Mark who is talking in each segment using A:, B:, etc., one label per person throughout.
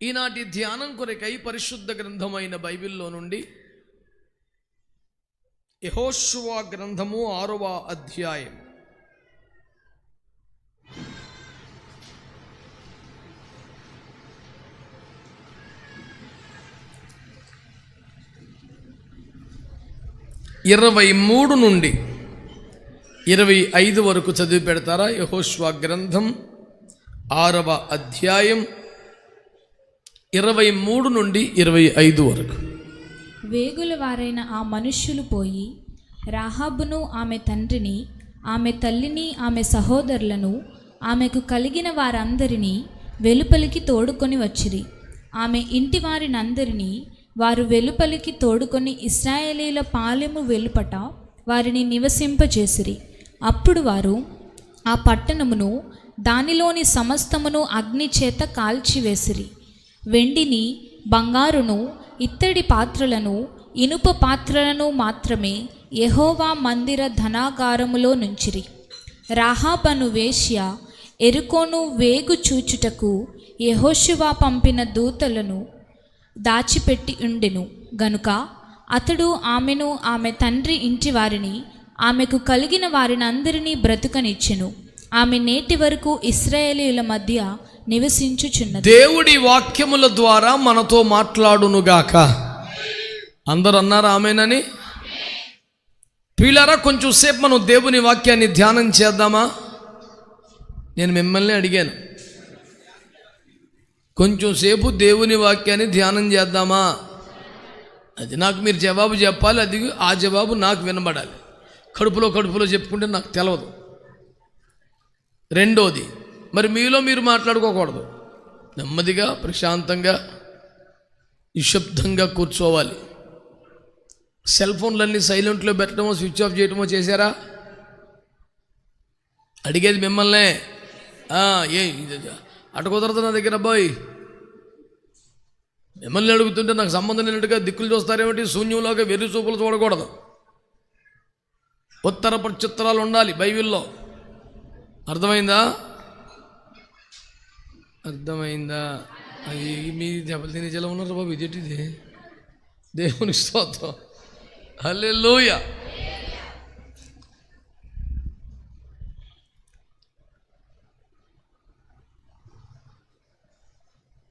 A: ఈనాటి ధ్యానం కొరకై పరిశుద్ధ గ్రంథమైన బైబిల్లో నుండి యెహోషువ గ్రంథము 6వ అధ్యాయం. ఇరవై 23 నుండి 25 వరకు చదివి పెడతారా? యెహోషువ గ్రంథం 6వ అధ్యాయం 23 నుండి 25 వరకు.
B: వేగుల వారైన ఆ మనుష్యులు పోయి రాహాబును ఆమె తండ్రిని, ఆమె తల్లిని, ఆమె సహోదరులను, ఆమెకు కలిగిన వారందరినీ వెలుపలికి తోడుకొని వచ్చిరి. ఆమె ఇంటి వారినందరినీ వారు వెలుపలికి తోడుకొని ఇశ్రాయేలీల పాలెము వెలుపట వారిని నివసింపచేసిరి. అప్పుడు వారు ఆ పట్టణమును దానిలోని సమస్తమును అగ్ని చేత కాల్చివేసిరి. వెండిని, బంగారును, ఇత్తడి పాత్రలను, ఇనుప పాత్రలను మాత్రమే యెహోవా మందిర ధనాగారములో నుంచిరి. రాహాబను వేశ్య ఎరుకోను వేగు చూచుటకు యెహోషువ పంపిన దూతలను దాచిపెట్టి ఉండెను గనుక అతడు ఆమెను, ఆమె తండ్రి ఇంటి వారిని, ఆమెకు కలిగిన వారినందరినీ బ్రతుకనిచ్చెను. ఆమె నేటి వరకు ఇశ్రాయేలీయుల మధ్య నివసించుచున్నది.
A: దేవుడి వాక్యముల ద్వారా మనతో మాట్లాడునుగాక. అందరూ అన్నారు ఆమేనని? ప్రియులారా, కొంచెం సేపు మనం దేవుని వాక్యాన్ని ధ్యానం చేద్దామా? నేను మిమ్మల్ని అడిగాను, కొంచెం సేపు దేవుని వాక్యాన్ని ధ్యానం చేద్దామా? అది నాకు మీరు జవాబు చెప్పాలి. అది ఆ జవాబు నాకు వినబడాలి. కడుపులో చెప్పుకుంటే నాకు తెలవదు. రెండోది, మరి మీలో మీరు మాట్లాడుకోకూడదు. నెమ్మదిగా, ప్రశాంతంగా, నిశ్శబ్దంగా కూర్చోవాలి. సెల్ ఫోన్లన్నీ సైలెంట్లో పెట్టడమో, స్విచ్ ఆఫ్ చేయడమో చేశారా? అడిగేది మిమ్మల్నే. అటు కుదరదు నా దగ్గర అబ్బాయి. మిమ్మల్ని అడుగుతుంటే నాకు సంబంధం లేనట్టుగా దిక్కులు చూస్తారేమిటి? శూన్యంలోకి వెర్రి చూపులు చూడకూడదు. ఉత్తర ప్రత్యుత్తరాలు ఉండాలి బైబిల్లో. అర్థమైందా? అది మీ దెబ్బలు ఎలా ఉన్నారు బాబు? ఇదేంటిది? దేవుని స్తోత్రం, హల్లెలూయా.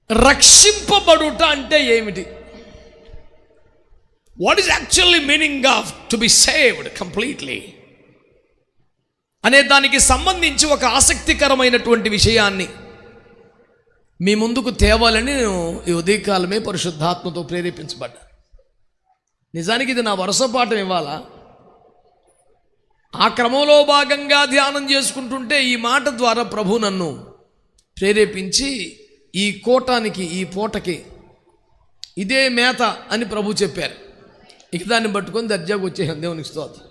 A: రక్షింపబడుట అంటే ఏమిటి? What is actually meaning off to be saved completely అనే దానికి సంబంధించి ఒక ఆసక్తికరమైనటువంటి విషయాన్ని మీ ముందుకు తేవాలని నేను ఈ ఉదయకాలమే పరిశుద్ధాత్మతో ప్రేరేపించబడ్డా. నిజానికి ఇది నా వరుస పాఠం ఇవ్వాలా. ఆ క్రమంలో భాగంగా ధ్యానం చేసుకుంటుంటే ఈ మాట ద్వారా ప్రభు నన్ను ప్రేరేపించి ఈ కోటానికి, ఈ పూటకి ఇదే మేత అని ప్రభు చెప్పారు. ఇక దాన్ని పట్టుకొని దర్జాకు వచ్చేసాను. దేవునికి స్తోత్రం.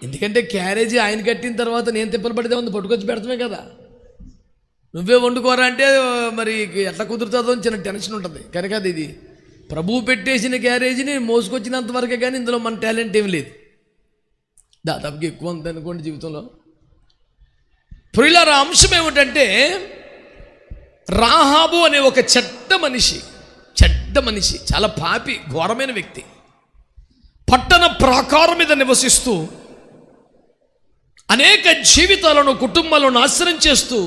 A: ఎందుకంటే క్యారేజీ ఆయన కట్టిన తర్వాత నేను తిప్పలు పడితే ఉంది, పట్టుకొచ్చి పెడతామే కదా. నువ్వే వండుకోరా అంటే మరి ఎట్లా కుదురుతుందో అని చిన్న టెన్షన్ ఉంటుంది. కనుక అది ఇది ప్రభువు పెట్టేసిన క్యారేజీని మోసుకొచ్చినంత వరకే, కానీ ఇందులో మన టాలెంట్ ఏమి లేదు. దాదాపుగా ఎక్కువ ఉంది అనుకోండి జీవితంలో. ప్రియులారా, అంశం ఏమిటంటే రాహాబు అనే ఒక చెడ్డ మనిషి, చాలా పాపి, ఘోరమైన వ్యక్తి, పట్టణ ప్రాకారం మీద నివసిస్తూ అనేక జీవితాలను, కుటుంబాలను నాశనం చేస్తూ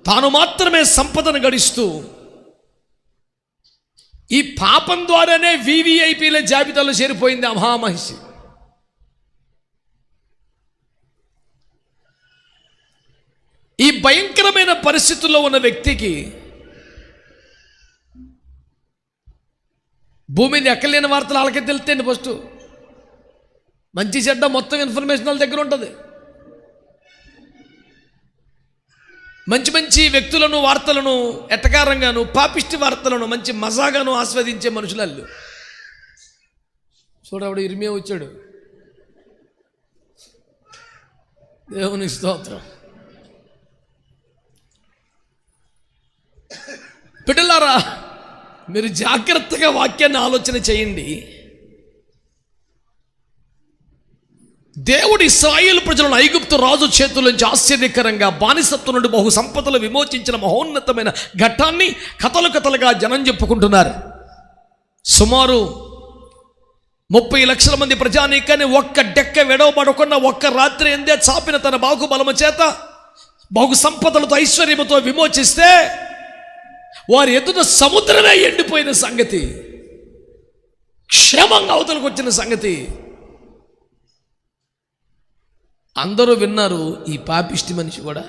A: తాను మాత్రమే సంపదను గడిస్తూ ఈ పాపం ద్వారానే వివిఐపీల జాబితాలో చేరిపోయింది ఆ మహామహిషి. ఈ భయంకరమైన పరిస్థితుల్లో ఉన్న వ్యక్తికి భూమి మీద ఎక్కలేని వార్తలు వాళ్ళకే తెలుస్తాయండి. ఫస్ట్ మంచి చెడ్డ మొత్తం ఇన్ఫర్మేషన్ వాళ్ళ దగ్గర ఉంటుంది. మంచి వ్యక్తులను, వార్తలను ఎటకారంగాను, పాపిష్టి వార్తలను మంచి మజాగాను ఆస్వాదించే మనుషులు. చూడవాడు ఇర్మియా వచ్చాడు. దేవుని స్తోత్రం. బిడ్డలారా, మీరు జాగ్రత్తగా వాక్యాన్ని ఆలోచన చేయండి. దేవుడు ఇశ్రాయేలు ప్రజలను ఐగుప్తు రాజు చేతుల నుంచి ఆశ్చర్యకరంగా బానిసత్వం నుండి బహు సంపదలు విమోచించిన మహోన్నతమైన ఘట్టాన్ని కథలు కథలుగా జనం చెప్పుకుంటున్నారు. సుమారు 30 లక్షల మంది ప్రజానీకాన్ని ఒక్క డెక్క వెడవబడకుండా ఒక్క రాత్రి ఎందే చాపిన తన బాహుబలము చేత బహు సంపదలతో ఐశ్వర్యముతో విమోచిస్తే వారి ఎదుట సముద్రమే ఎండిపోయిన సంగతి, క్షేమంగా అవతలకు వచ్చిన సంగతి అందరూ విన్నారు. ఈ పాపిష్టి మనిషి కూడా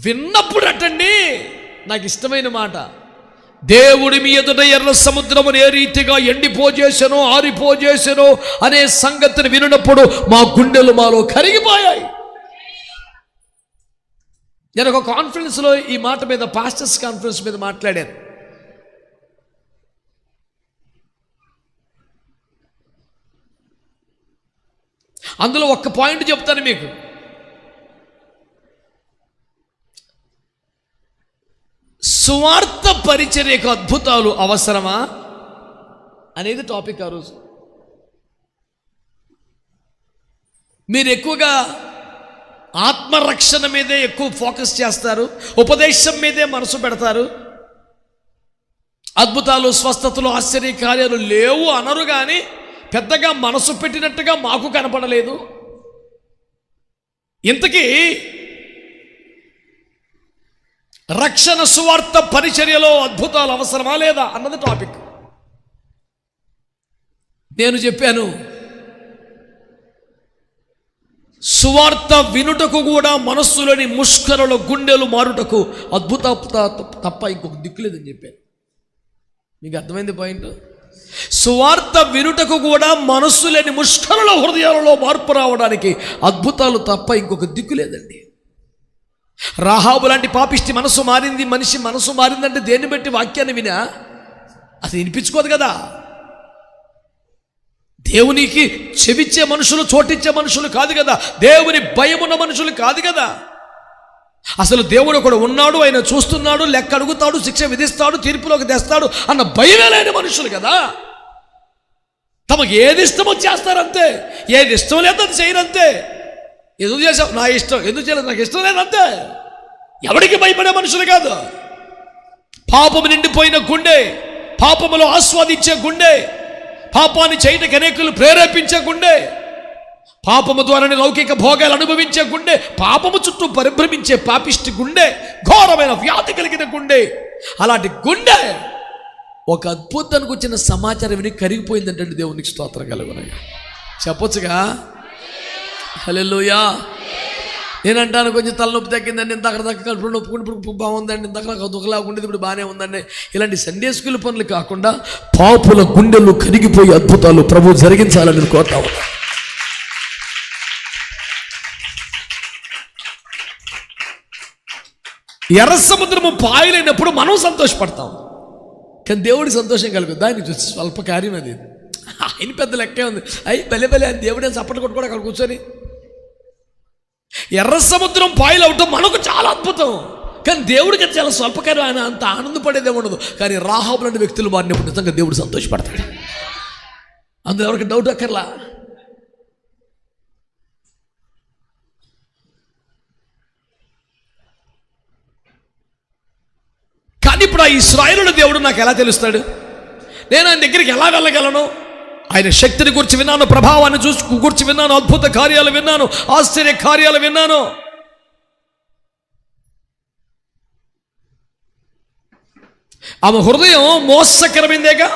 A: విన్నప్పుడు అటండి నాకు ఇష్టమైన మాట, దేవుడి మీ ఎదుట ఎర్ర సముద్రమును ఏ రీతిగా ఎండిపోజేసానో ఆరిపోజేసానో అనే సంగతిని విన్నప్పుడు మా గుండెలు మాలో కరిగిపోయాయి. నేను ఒక కాన్ఫరెన్స్లో ఈ మాట మీద, పాస్టర్స్ కాన్ఫరెన్స్ మీద మాట్లాడాను. అందులో ఒక్క పాయింట్ చెప్తాను మీకు. సువార్త పరిచర్యకు అద్భుతాలు అవసరమా అనేది టాపిక్. ఆ రోజు మీరు ఎక్కువగా ఆత్మరక్షణ మీదే ఎక్కువ ఫోకస్ చేస్తారు, ఉపదేశం మీదే మనసు పెడతారు. అద్భుతాలు, స్వస్థతలు, ఆశ్చర్య కార్యాలు లేవు అనరు, కానీ పెద్దగా మనసు పెట్టినట్టుగా మాకు కనపడలేదు. ఇంతకీ రక్షణ సువార్త పరిచర్యలో అద్భుతాలు అవసరమా లేదా అన్నది టాపిక్. నేను చెప్పాను, సువార్త వినుటకు కూడా మనస్సులోని ముష్కరుల గుండెలు మారుటకు అద్భుత తప్ప ఇంకొక దిక్కు లేదని చెప్పాను. మీకు అర్థమైంది పాయింట్? సువార్త వినుటకు కూడా మనస్సులేని ముష్కరుల హృదయాలలో మార్పు రావడానికి అద్భుతాలు తప్ప ఇంకొక దిక్కు లేదండి. రాహాబు లాంటి పాపిష్టి మనసు మారింది, మనిషి మనసు మారిందంటే దేన్ని బట్టి? వాక్యాన్ని వినా అసలు వినిపించుకోదు కదా. దేవునికి చెవిచ్చే మనుషులు, చోటిచ్చే మనుషులు కాదు కదా, దేవుని భయమున్న మనుషులు కాదు కదా. అసలు దేవుడు ఒకడు ఉన్నాడు, ఆయన చూస్తున్నాడు, లెక్క అడుగుతాడు, శిక్ష విధిస్తాడు, తీర్పులోకి తెస్తాడు అన్న భయమే లేని మనుషులు కదా. తమకు ఏది ఇష్టమో చేస్తారంతే, ఏది ఇష్టం లేదో అది చేయరంతే. ఎందుకు చేసావు? నా ఇష్టం. ఎందుకు చేయలేదు? నాకు ఇష్టం లేదంతే. ఎవరికి భయపడే మనుషులు కాదు. పాపము నిండిపోయిన గుండె, పాపములో ఆస్వాదించే గుండె, పాపాన్ని చేయటకు అనేకులు ప్రేరేపించే గుండె, పాపము ద్వారానే లౌకిక భోగాలు అనుభవించే గుండె, పాపము చుట్టూ పరిభ్రమించే పాపిష్టి గుండె, ఘోరమైన వ్యాధి కలిగిన గుండె. అలాంటి గుండె ఒక అద్భుతానికి వచ్చిన సమాచారం విని కరిగిపోయిందంటే దేవునికి స్తోత్రం కలుగునగా చెప్పొచ్చుగా. హల్లెలూయా. నేనంటాను కొంచెం తలనొప్పి తగ్గిందండి, ఇంత అక్కడ దాకా కడుపు నొప్పుకుంటే ఇప్పుడు బాగుందండి, ఇంత అక్కడ దుఃఖలాగా ఉండేది ఇప్పుడు బాగానే ఉందండి. ఇలాంటి సండే స్కూల్ పనులు కాకుండా పాపుల గుండెలు కరిగిపోయి అద్భుతాలు ప్రభు జరిగించాలని కోరుతా ఉన్నా. ఎర్ర సముద్రము పాయలేనప్పుడు మనం సంతోషపడతాం, కానీ దేవుడి సంతోషం కలుగుతుంది. దానికి చూసి స్వల్ప కార్యం అది. ఆయన పెద్ద లెక్కే ఉంది. అయ్యి భలే భలే అని దేవుడే చప్పట్లు కొట్టుకోవడం అక్కడ కూర్చొని. ఎర్ర సముద్రం పాయలవటం మనకు చాలా అద్భుతం, కానీ దేవుడికి చాలా స్వల్పకార్యం. ఆయన అంత ఆనందపడేదే ఉండదు. కానీ రాహాబు లాంటి వ్యక్తులు మారినప్పుడు నిజంగా దేవుడు సంతోషపడతాడు. అందులో ఎవరికి డౌట్ అక్కర్లా. కానీ ఇప్పుడు ఆ ఇశ్రాయేలు దేవుడు నాకు ఎలా తెలుస్తాడు? నేను ఆయన దగ్గరికి ఎలా వెళ్ళగలను? ఆయన శక్తిని గురించి విన్నాను, ప్రభావాన్ని గురించి విన్నాను, అద్భుత కార్యాలు విన్నాను, ఆశ్చర్య కార్యాలు విన్నాను. ఆమె హృదయం మోసకరమైందేగా,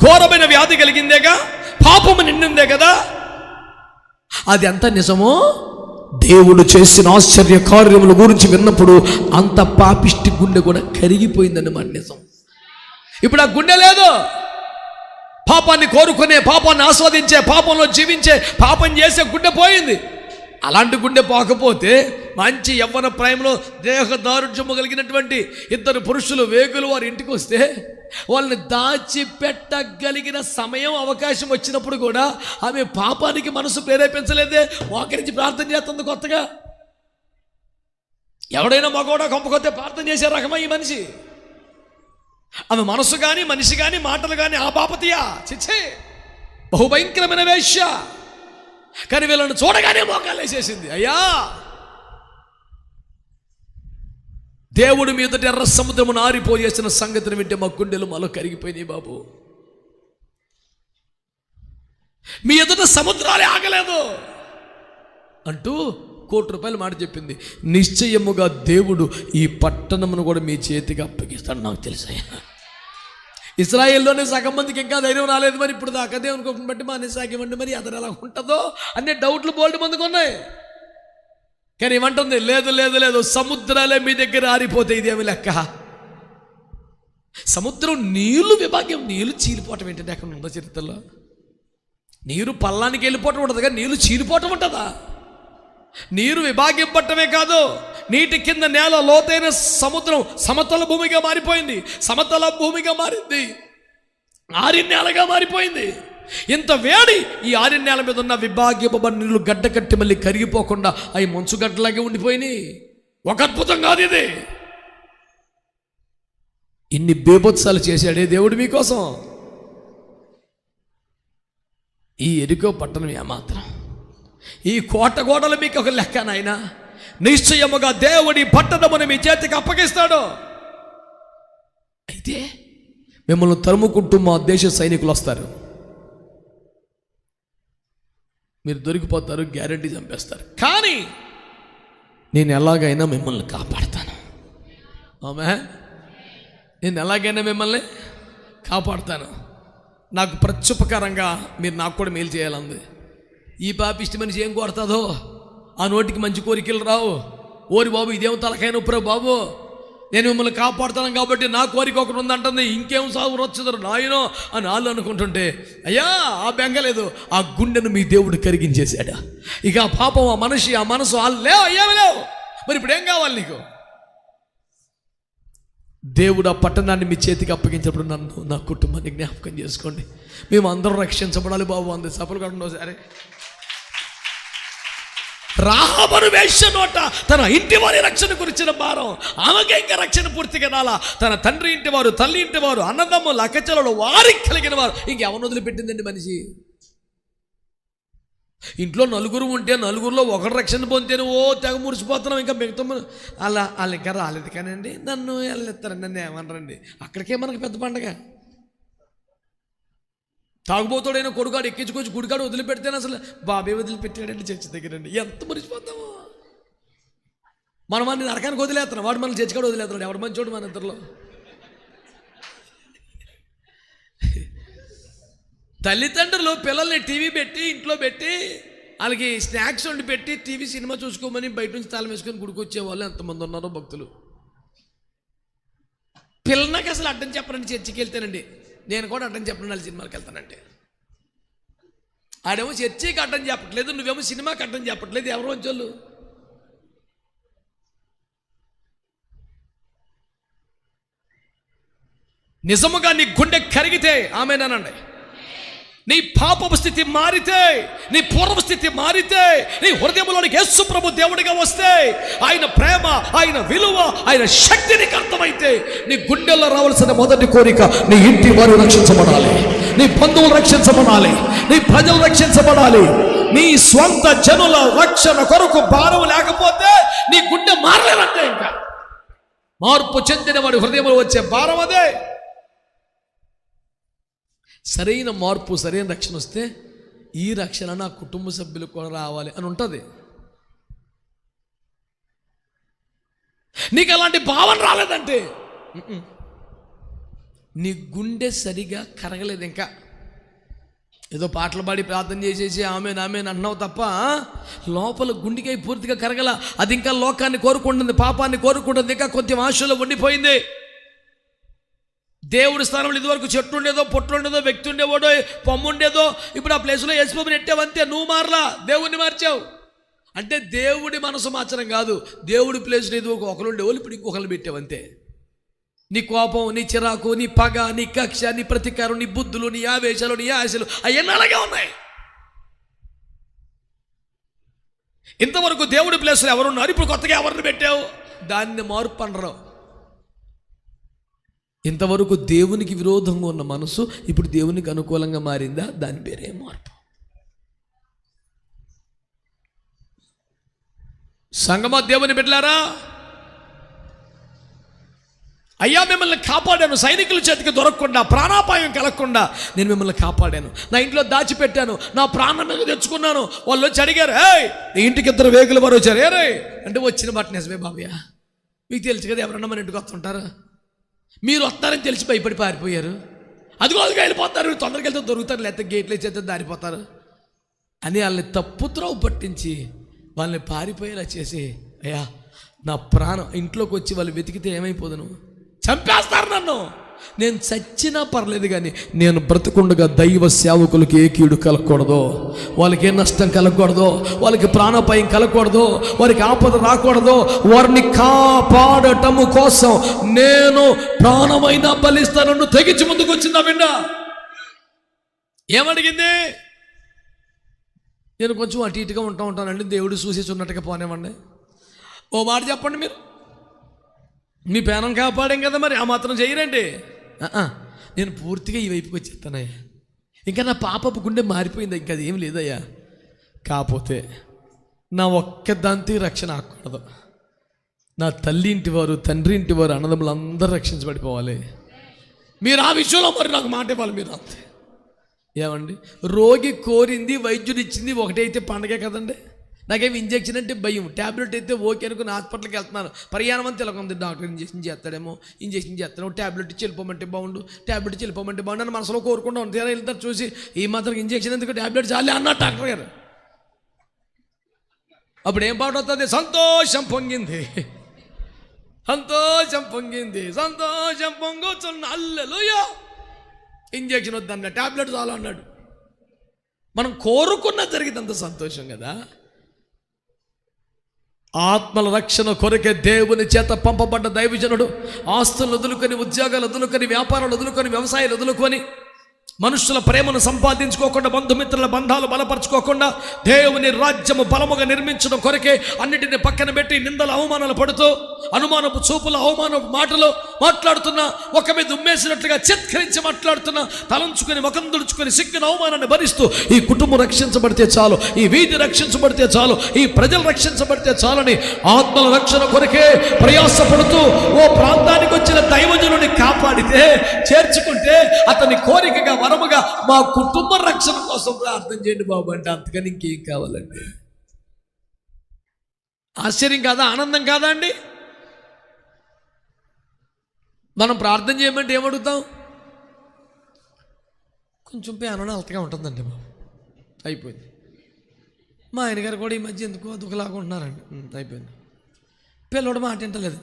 A: ఘోరమైన వ్యాధి కలిగిందేగా, పాపము నిండిందే కదా. అది అంత నిజమో దేవుడు చేసిన ఆశ్చర్య కార్యముల గురించి విన్నప్పుడు అంత పాపిష్టి గుండె కూడా కరిగిపోయిందన్నమాట నిజం. ఇప్పుడు ఆ గుండె లేదు. పాపాన్ని కోరుకునే, పాపాన్ని ఆస్వాదించే, పాపంలో జీవించే, పాపం చేసే గుండె పోయింది. అలాంటి గుండె పోకపోతే మంచి యవ్వన ప్రాయంలో దేహ దారుఢ్యము కలిగినటువంటి ఇద్దరు పురుషులు వేగులు వారి ఇంటికి వస్తే వాళ్ళని దాచిపెట్టగలిగిన సమయం, అవకాశం వచ్చినప్పుడు కూడా ఆమె పాపానికి మనసు ప్రేరేపించలేదే. మోకరించి ప్రార్థన చేస్తుంది కొత్తగా. ఎవడైనా మగోడా కొంపకొస్తే ప్రార్థన చేసే రకమా ఈ మనిషి? ఆమె మనసు కానీ, మనిషి కానీ, మాటలు కానీ ఆ బాపతియా? చిచ్చే, బహుభయంకరమైన వేశ్య. కానీ వీళ్ళని చూడగానే మోకాలు వేసేసింది. అయ్యా, దేవుడు మీ ఎదుట ఎర్ర సముద్రమును ఆరిపోయేసిన సంగతిని వింటే మా గుండెలు మాలో కరిగిపోయినాయి బాబు. మీ ఎదుట సముద్రాలే ఆగలేదు అంటూ ₹1,000,000 మాట చెప్పింది. నిశ్చయముగా దేవుడు ఈ పట్టణమును కూడా మీ చేతికి అప్పగిస్తాడు. నాకు తెలుసయ్యా, ఇశ్రాయేల్లోనే సగం మందికి ఇంకా ధైర్యం రాలేదు, మరి ఇప్పుడు దాకా దేవుని కోపం బట్టి మా నిసాగివ్వండి, మరి అతను ఎలా ఉంటుందో అనే డౌట్లు బోల్డ్ మందికి ఉన్నాయి. కానీ ఏమంటుంది? లేదు లేదు లేదు, సముద్రాలే మీ దగ్గర ఆరిపోతే ఇదేమి లెక్క. సముద్రం నీళ్లు విభాగ్యం, నీళ్లు చీలిపోవటం ఏంటంటే అక్కడ ఉందో చరిత్రలో? నీరు పల్లానికి వెళ్ళిపోవటం ఉంటుంది కానీ నీళ్లు చీలిపోవటం ఉంటుందా? నీరు విభాగ్యం పట్టమే కాదు, నీటి కింద నేల లోతైన సముద్రం సమతల భూమిగా మారిపోయింది, సమతల భూమిగా మారింది, ఆరిన నేలగా మారిపోయింది. ఇంత వేడి ఈ ఆరిన నేల మీద ఉన్న విభాగ్యపబడిన నీళ్లు గడ్డ కట్టి మళ్ళీ కరిగిపోకుండా అవి మంచు గడ్డలాగే ఉండిపోయినాయి. ఒక అద్భుతం కాదు ఇది. ఇన్ని బీభత్సాలు చేశాడే దేవుడు మీకోసం. ఈ ఎరికో పట్టణం ఏమాత్రం, ఈ కోట గోడలు మీకు ఒక లెక్క నాయనా. నిశ్చయముగా దేవుడి పట్టణమును మీ చేతికి అప్పగిస్తాడు. అయితే మిమ్మల్ని తరుముకుంటూ మా దేశ సైనికులు వస్తారు, మీరు దొరికిపోతారు, గ్యారెంటీ చంపేస్తారు. కానీ నేను ఎలాగైనా మిమ్మల్ని కాపాడతాను. ఆమేన్. నేను ఎలాగైనా మిమ్మల్ని కాపాడతాను. నాకు ప్రత్యుపకారంగా మీరు నాకు కూడా మేలు చేయాలంది. ఈ పాపిష్టి మనిషి ఏం కోరుతుందో ఆ నోటికి మంచి కోరికలు రావు. ఓరి బాబు, ఇదేం తలకాయ నొప్పురా బాబు, నేను మిమ్మల్ని కాపాడుతాను కాబట్టి నా కోరిక ఒకటి ఉందంటుంది, ఇంకేం సాగు వచ్చుదరు నాయనో అని వాళ్ళు అనుకుంటుంటే, అయ్యా ఆ బెంగలేదు, ఆ గుండెను మీ దేవుడు కరిగించేశాడు. ఇక ఆ పాపం, ఆ మనిషి, ఆ మనసు వాళ్ళు లేవు, ఏమి లేవు. మరి ఇప్పుడు ఏం కావాలి నీకు? దేవుడు ఆ పట్టణాన్ని మీ చేతికి అప్పగించినప్పుడు నన్ను, నా కుటుంబాన్ని జ్ఞాపకం చేసుకోండి. మేము అందరం రక్షించబడాలి బాబు. అంది సఫలు కాకుండా సరే. రాహాబు వేశ్య నోట తన ఇంటి వారి రక్షణ గురించిన భారం, ఆమెకే ఇంకా రక్షణ పూర్తిగా రాలా. తన తండ్రి ఇంటి వారు, తల్లి ఇంటి వారు, అన్నదమ్ములు, అక్కచెల్లెలు, వారికి కలిగిన వారు, ఇంకెవరిని వదిలిపెట్టిందండి మనిషి? ఇంట్లో నలుగురు ఉంటే నలుగురిలో ఒకరు రక్షణ పొందితేనే ఓ తెగ మురిసిపోతున్నాం. ఇంకా మిగతా వాళ్ళు ఇంకా రాలేదు కానండి, నన్ను వెళ్ళిస్తారండి, నన్ను ఏమనరండి. అక్కడికే మనకు పెద్ద పండగ. తాగుబోతాడైనా కొడుకాడు ఎక్కించుకొచ్చి గుడికాడు వదిలిపెడితేనే అసలు బాబే వదిలిపెట్టాడండి చర్చి దగ్గరండి. ఎంత మురిసిపోతాము. మనం వాడిని నరకానికి వదిలేస్తున్నాం, వాడు మనల్ని చర్చికాడు వదిలేస్తున్నాడు. ఎవడు మంచోడు మన ఇద్దరిలో? తల్లిదండ్రులు పిల్లల్ని టీవీ పెట్టి ఇంట్లో పెట్టి వాళ్ళకి స్నాక్స్ వండి పెట్టి టీవీ సినిమా చూసుకోమని బయట నుంచి తాళం వేసుకొని గుడికి వచ్చేవాళ్ళు ఎంతమంది ఉన్నారో భక్తులు. పిల్లలకి అసలు అడ్డం చెప్పనండి చర్చికి వెళ్తేనండి. నేను కూడా అడ్డం చెప్పను వాళ్ళు సినిమాకి వెళ్తానంటే. ఆడేమో చర్చికి అడ్డం చెప్పట్లేదు, నువ్వేమో సినిమాకి అడ్డం చెప్పట్లేదు. ఎవరు వచ్చోళ్ళు? నిజముగా నీ గుండె కరిగితే ఆమేనండి. నీ పాపపు స్థితి మారితే, నీ పూర్వ స్థితి మారితే, నీ హృదయంలోనికి యేసు ప్రభు దేవుడిగా వస్తే, ఆయన ప్రేమ, ఆయన విలువ, ఆయన శక్తి నీకు అర్థమైతే, నీ గుండెల్లో రావాల్సిన మొదటి కోరిక నీ ఇంటి వారు రక్షించబడాలి, నీ బంధువులు రక్షించబడాలి, నీ ప్రజలు రక్షించబడాలి. నీ స్వంత జనుల రక్షణ కొరకు భారం లేకపోతే నీ గుండె మారలేదంటే. ఇంకా మార్పు చెందిన వాడి హృదయంలో వచ్చే భారం అదే. సరైన మార్పు, సరైన రక్షణ వస్తే ఈ రక్షణ నా కుటుంబ సభ్యులకు కూడా రావాలి అని ఉంటుంది. నీకు అలాంటి భావన రాలేదంటే నీ గుండె సరిగా కరగలేదు. ఇంకా ఏదో పాటలు పాడి ప్రార్థన చేసేసి ఆమె అన్నావు తప్ప లోపల గుండెకి పూర్తిగా కరగల. అది ఇంకా లోకాన్ని కోరుకుంటుంది, పాపాన్ని కోరుకుంటుంది, ఇంకా కొంచెం ఆశలో ఉండిపోయింది. దేవుడి స్థానంలో ఇదివరకు చెట్టు ఉండేదో, పొట్టు ఉండేదో, వ్యక్తి ఉండేవాడో, పొమ్ము ఉండేదో, ఇప్పుడు ఆ ప్లేస్లో యేసుబాబుని ఎట్టావంతే. నువ్వు మారలా, దేవుడిని మార్చావు. అంటే దేవుడి మనసు మార్చడం కాదు, దేవుడి ప్లేస్లో ఏదో ఒకరు ఉండేవాళ్ళు ఇప్పుడు ఇంకొకరు పెట్టావంతే. నీ కోపం, నీ చిరాకు, నీ పగ, నీ కక్ష, నీ ప్రతీకారం, నీ బుద్ధులు, నీ ఆవేశాలు, నీ ఆశలు అవన్నీ అలాగే ఉన్నాయి. ఇంతవరకు దేవుడి ప్లేస్లో ఎవరున్నారు, ఇప్పుడు కొత్తగా ఎవరిని పెట్టావు? దాన్ని మార్పు అనరు. ఇంతవరకు దేవునికి విరోధంగా ఉన్న మనసు ఇప్పుడు దేవునికి అనుకూలంగా మారిందా? దాని పేరే మార్పు. సంగమా, దేవుని బిడ్డలారా, అయ్యా మిమ్మల్ని కాపాడాను, సైనికుల చేతికి దొరకకుండా, ప్రాణాపాయం కలగకుండా నేను మిమ్మల్ని కాపాడాను, నా ఇంట్లో దాచిపెట్టాను, నా ప్రాణం మీద తెచ్చుకున్నాను. వాళ్ళు వచ్చి అడిగారు, ఏయ్ నీ ఇంటికి 2 వేగుల వారు వచ్చారు, ఏరే అంటే వచ్చిన మాట నిజమే బాబయ్య, మీకు తెలుసు కదా ఎవరన్నా మన ఇంటికి వస్తుంటారా, మీరు వస్తారని తెలిసి భయపడి పారిపోయారు, అదిగో వెళ్ళిపోతారు, తొందరగా వెళ్తే దొరుకుతారు, లేకపోతే గేట్లు చేస్తే దారిపోతారు అని వాళ్ళని తప్పుత్రోవ పట్టించి వాళ్ళని పారిపోయేలా చేసి, అయ్యా నా ప్రాణం ఇంట్లోకి వచ్చి వాళ్ళు వెతికితే ఏమైపోదును, చంపేస్తారు నన్ను, నేను చచ్చినా పర్లేదు కానీ నేను బ్రతుకుండగా దైవ సేవకులకి ఏ కీడు కలగకూడదు, వాళ్ళకి ఏ నష్టం కలగకూడదు, వాళ్ళకి ప్రాణాపాయం కలగకూడదు, వారికి ఆపద రాకూడదు, వారిని కాపాడటము కోసం నేను ప్రాణమైనా బలిస్తానన్ను తెగించి ముందుకు వచ్చిందా బిడ్డ. ఏమడిగింది? నేను కొంచెం అటు ఇటుగా ఉంటానండి, దేవుడు చూసి ఉన్నట్టుగా పోనేమండి. ఓ మాట చెప్పండి, మీరు మీ ప్రాణం కాపాడాం కదా, మరి ఆ మాత్రం చేయరండి. నేను పూర్తిగా ఈ వైపుకి వచ్చేస్తానయ్యా, ఇంకా నా పాపపు గుండె మారిపోయింది, ఇంకా అది ఏం లేదయ్యా, కాకపోతే నా ఒక్క దాంతో రక్షణ ఆకూడదు, నా తల్లి ఇంటి వారు, తండ్రి ఇంటి వారు, అన్నదమ్ములు అందరూ రక్షించబడిపోవాలి. మీరు ఆ విషయంలో మరి నాకు మాట ఇవ్వాలి. మీరు అంతే. ఏమండి, రోగి కోరింది వైద్యుడు ఇచ్చింది ఒకటే అయితే పండగే కదండి. నాకేమి ఇంజెక్షన్ అంటే భయం, ట్యాబ్లెట్ అయితే ఓకే అనుకుని హాస్పిటల్కి వెళ్తున్నాను, ప్రయాణం అంతా ఇలా ఉంది, డాక్టర్ ఇంజెక్షన్ చేస్తాడేమో, ట్యాబ్లెట్ ఇచ్చి వెళ్ళిపోమంటే బాగుండు, ట్యాబ్లెట్ ఇచ్చి వెళ్ళిపోమంటే బాగుండు అని మనసులో కోరుకుంటూ ఉంటుంది. వెళ్తారు చూసి ఈ మాత్రం ఇంజెక్షన్ ఎందుకు, ట్యాబ్లెట్ చాలే అన్నారు డాక్టర్ గారు. అప్పుడు ఏం పాట వస్తుంది? సంతోషం పొంగింది, సంతోషం పొంగింది, సంతోషం పొంగొచ్చున్న హల్లెలూయా. ఇంజెక్షన్ వద్దన్న, ట్యాబ్లెట్ చాలు అన్నాడు. మనం కోరుకున్న జరిగినంత సంతోషం కదా. ఆత్మల రక్షణ కొరకే దేవుని చేత పంపబడ్డ దైవజనుడు ఆస్తులను వదులుకొని, ఉద్యోగాలు వదులుకొని, వ్యాపారాలు వదులుకొని, వ్యవసాయాలు వదులుకొని, మనుషుల ప్రేమను సంపాదించుకోకుండా, బంధుమిత్రుల బంధాలు బలపరచుకోకుండా దేవుని రాజ్యము బలముగా నిర్మించడం కొరకే అన్నిటిని పక్కన పెట్టి నిందలు అవమానాలు పడుతూ, అనుమానపు చూపులు, అవమానపు మాటలు మాట్లాడుతున్న, ఒక మీద ఉమ్మేసినట్లుగా చిత్కరించి మాట్లాడుతున్న, తలంచుకొని ముఖం దుడుచుకొని సిగ్గున అవమానాన్ని భరిస్తూ ఈ కుటుంబం రక్షించబడితే చాలు, ఈ వీధి రక్షించబడితే చాలు, ఈ ప్రజలు రక్షించబడితే చాలని ఆత్మల రక్షణ కొరకే ప్రయాసపడుతూ ఓ ప్రాంతానికి వచ్చిన దైవజనుని కాపాడితే, చేర్చుకుంటే, అతని కోరికగా వరముగా మా కుటుంబ రక్షణ కోసం ప్రార్థన చేయండి బాబు అంటే అంతకని ఇంకేం కావాలండి? ఆశ్చర్యం కాదా? ఆనందం కాదా అండి? మనం ప్రార్థన చేయమంటే ఏమడుగుతాం? కొంచెం పేనో అలతగా ఉంటుందండి బాబు, అయిపోయింది. మా ఆయనగారు కూడా ఈ మధ్య ఎందుకు అదుకులాగా ఉంటున్నారండి, అయిపోయింది. పిల్లడు మాట వింటలేదు,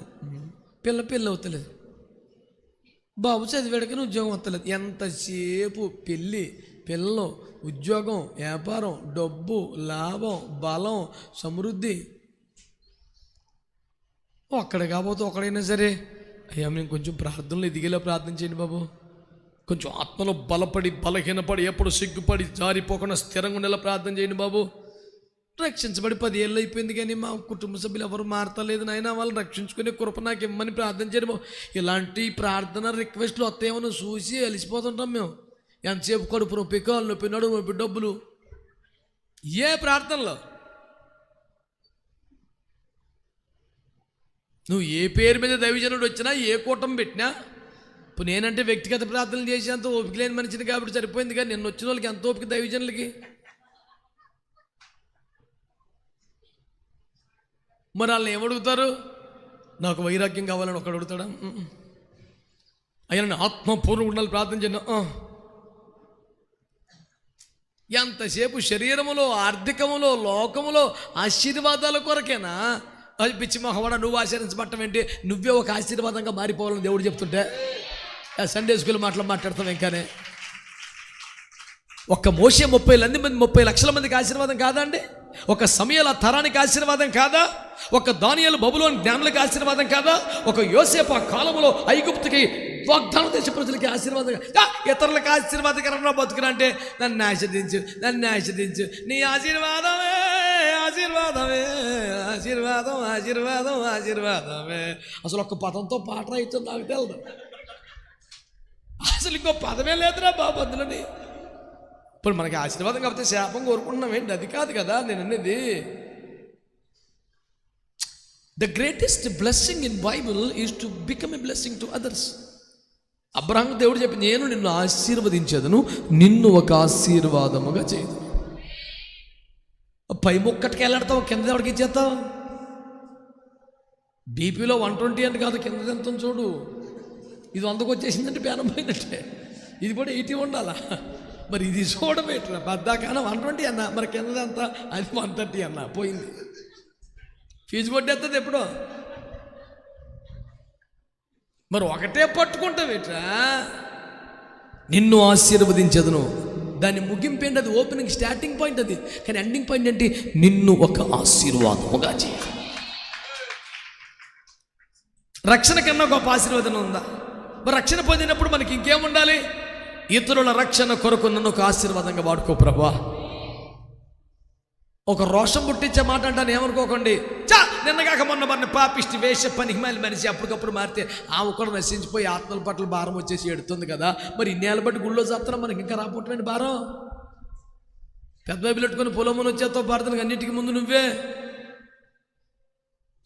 A: పిల్ల అవుతలేదు, బాబు చదివాడికని ఉద్యోగం వస్తలేదు. ఎంతసేపు పిల్లలు, ఉద్యోగం, వ్యాపారం, డబ్బు, లాభం, బలం, సమృద్ధి. ఒక్కడ కాకపోతే ఒకడైనా సరే, అయ్యా మేము కొంచెం ప్రార్థనలు ఎదిగేలా ప్రార్థన చేయండి బాబు, కొంచెం ఆత్మలో బలపడి, బలహీనపడి, ఎప్పుడు సిగ్గుపడి జారిపోకుండా స్థిరంగా ఉండేలా ప్రార్థన చేయండి బాబు. రక్షించబడి 10 ఏళ్ళు అయిపోయింది కానీ మా కుటుంబ సభ్యులు ఎవరు మారతలేదు నాయన, వాళ్ళని రక్షించుకునే కృప నాకు ఇమ్మని ప్రార్థన చేయడం. ఇలాంటి ప్రార్థన రిక్వెస్ట్లు వస్తాయేమో చూసి అలిసిపోతుంటాం మేము. ఎంతసేపు కడుపు నొప్పి, కాలు నొప్పి, నడుము నొప్పి, డబ్బులు, ఏ ప్రార్థనలో నువ్వు ఏ పేరు మీద దైవజనుడు వచ్చినా, ఏ కూటమి పెట్టినా, ఇప్పుడు నేనంటే వ్యక్తిగత ప్రార్థనలు చేసేంత ఓపిక లేని మనిషిని కాబట్టి సరిపోయింది, కానీ నిన్న వచ్చిన వాళ్ళకి ఎంత ఓపిక దైవజనులకి. మరి వాళ్ళని ఏమడుగుతారు? నాకు వైరాగ్యం కావాలని ఒకడు అడుగుతాడా? అయ్యా నేను ఆత్మపూర్వం ఉండాలి ప్రార్థన చేయను. ఎంతసేపు శరీరములో, ఆర్థికములో, లోకములో ఆశీర్వాదాల కొరకేనా? అది పిచ్చి మొహవాడ, నువ్వు ఆశీర్వదించబట్టం ఏంటి? నువ్వే ఒక ఆశీర్వాదంగా మారిపోవాలని దేవుడు చెప్తుంటే సండే స్కూల్ మాట్లాడతాం. ఇంకానే ఒక్క మోషే 30 లక్షల మందికి ఆశీర్వాదం కాదా అండి? ఒక సమయాల తరానికి ఆశీర్వాదం కాదా? ఒక దానియేలు బబులోని జ్ఞానులకి ఆశీర్వాదం కాదా? ఒక యోసేపు ఆ కాలంలో ఐగుప్తుకి వాగ్దాన దేశ ప్రజలకి ఆశీర్వాదం, ఇతరులకు ఆశీర్వాదకరంగా బతుకురా అంటే నన్ను ఆశీర్వదించు, నీ ఆశీర్వాదమే, ఆశీర్వాదమే, ఆశీర్వాదం, ఆశీర్వాదం, ఆశీర్వాదమే. అసలు ఒక్క పదంతో పాట రాయితో నాకు తెలియదు, అసలు ఇంకో పదమే లేదురా బాబు అందులోని. ఇప్పుడు మనకి ఆశీర్వాదం కాకపోతే శాపం కోరుకుంటున్నాం ఏంటి? అది కాదు కదా నేను అనేది. The greatest blessing in Bible is to become a blessing to others. Abraham దేవుడు చెప్పి, నేను నిన్ను ఆశీర్వదించదును, నిన్ను ఒక ఆశీర్వాదముగా చేయదు. పై ముక్కటికి వెళ్ళాడతావు, కింద ఎవరికి ఇచ్చేస్తావు? బీపీలో 120 అని కాదు, కింద ఎంత చూడు. ఇది 100కు వచ్చేసిందంటే పేనం పోయినట్టే. ఇది కూడా 80 ఉండాలా? మరి ఇది చూడబెట్టిన పద్దాకాన 120 అన్నా, మరి కిందదంతా అది 130 అన్నా, పోయింది. ఫీజు కొట్టేస్తుంది ఎప్పుడో. మరి ఒకటే పట్టుకుంటావేట్రా, నిన్ను ఆశీర్వదించదును. దాని ముగింపు ఏంటి? అది ఓపెనింగ్, స్టార్టింగ్ పాయింట్ అది. కానీ ఎండింగ్ పాయింట్ ఏంటి? నిన్ను ఒక ఆశీర్వాదముగా చేయ. రక్షణ కన్నా గొప్ప ఆశీర్వాదం ఉందా? మరి రక్షణ పొందినప్పుడు మనకి ఇంకేముండాలి? ఇతరుల రక్షణ కొరకు నన్ను ఒక ఆశీర్వాదంగా వాడుకో ప్రభువా. ఒక రోషం పుట్టించే మాట అంటాను, ఏమనుకోకండి. నిన్నగాక మొన్న మన పాపిష్టి వేష పనికిమాలి మనిషి అప్పటికప్పుడు మారితే ఆమె కూడా నశించిపోయి ఆత్మల పట్ల భారం వచ్చేసి ఎడుతుంది కదా. మరి ఇన్నేళ్ళ బట్టి గుళ్ళో చేస్తున్నాం, మనకి ఇంకా రాపోవటమేంటి భారం? పెద్ద బైబిల్ పెట్టుకుని పొలమును వచ్చేస్తావు భారతానికి, అన్నిటికీ ముందు నువ్వే.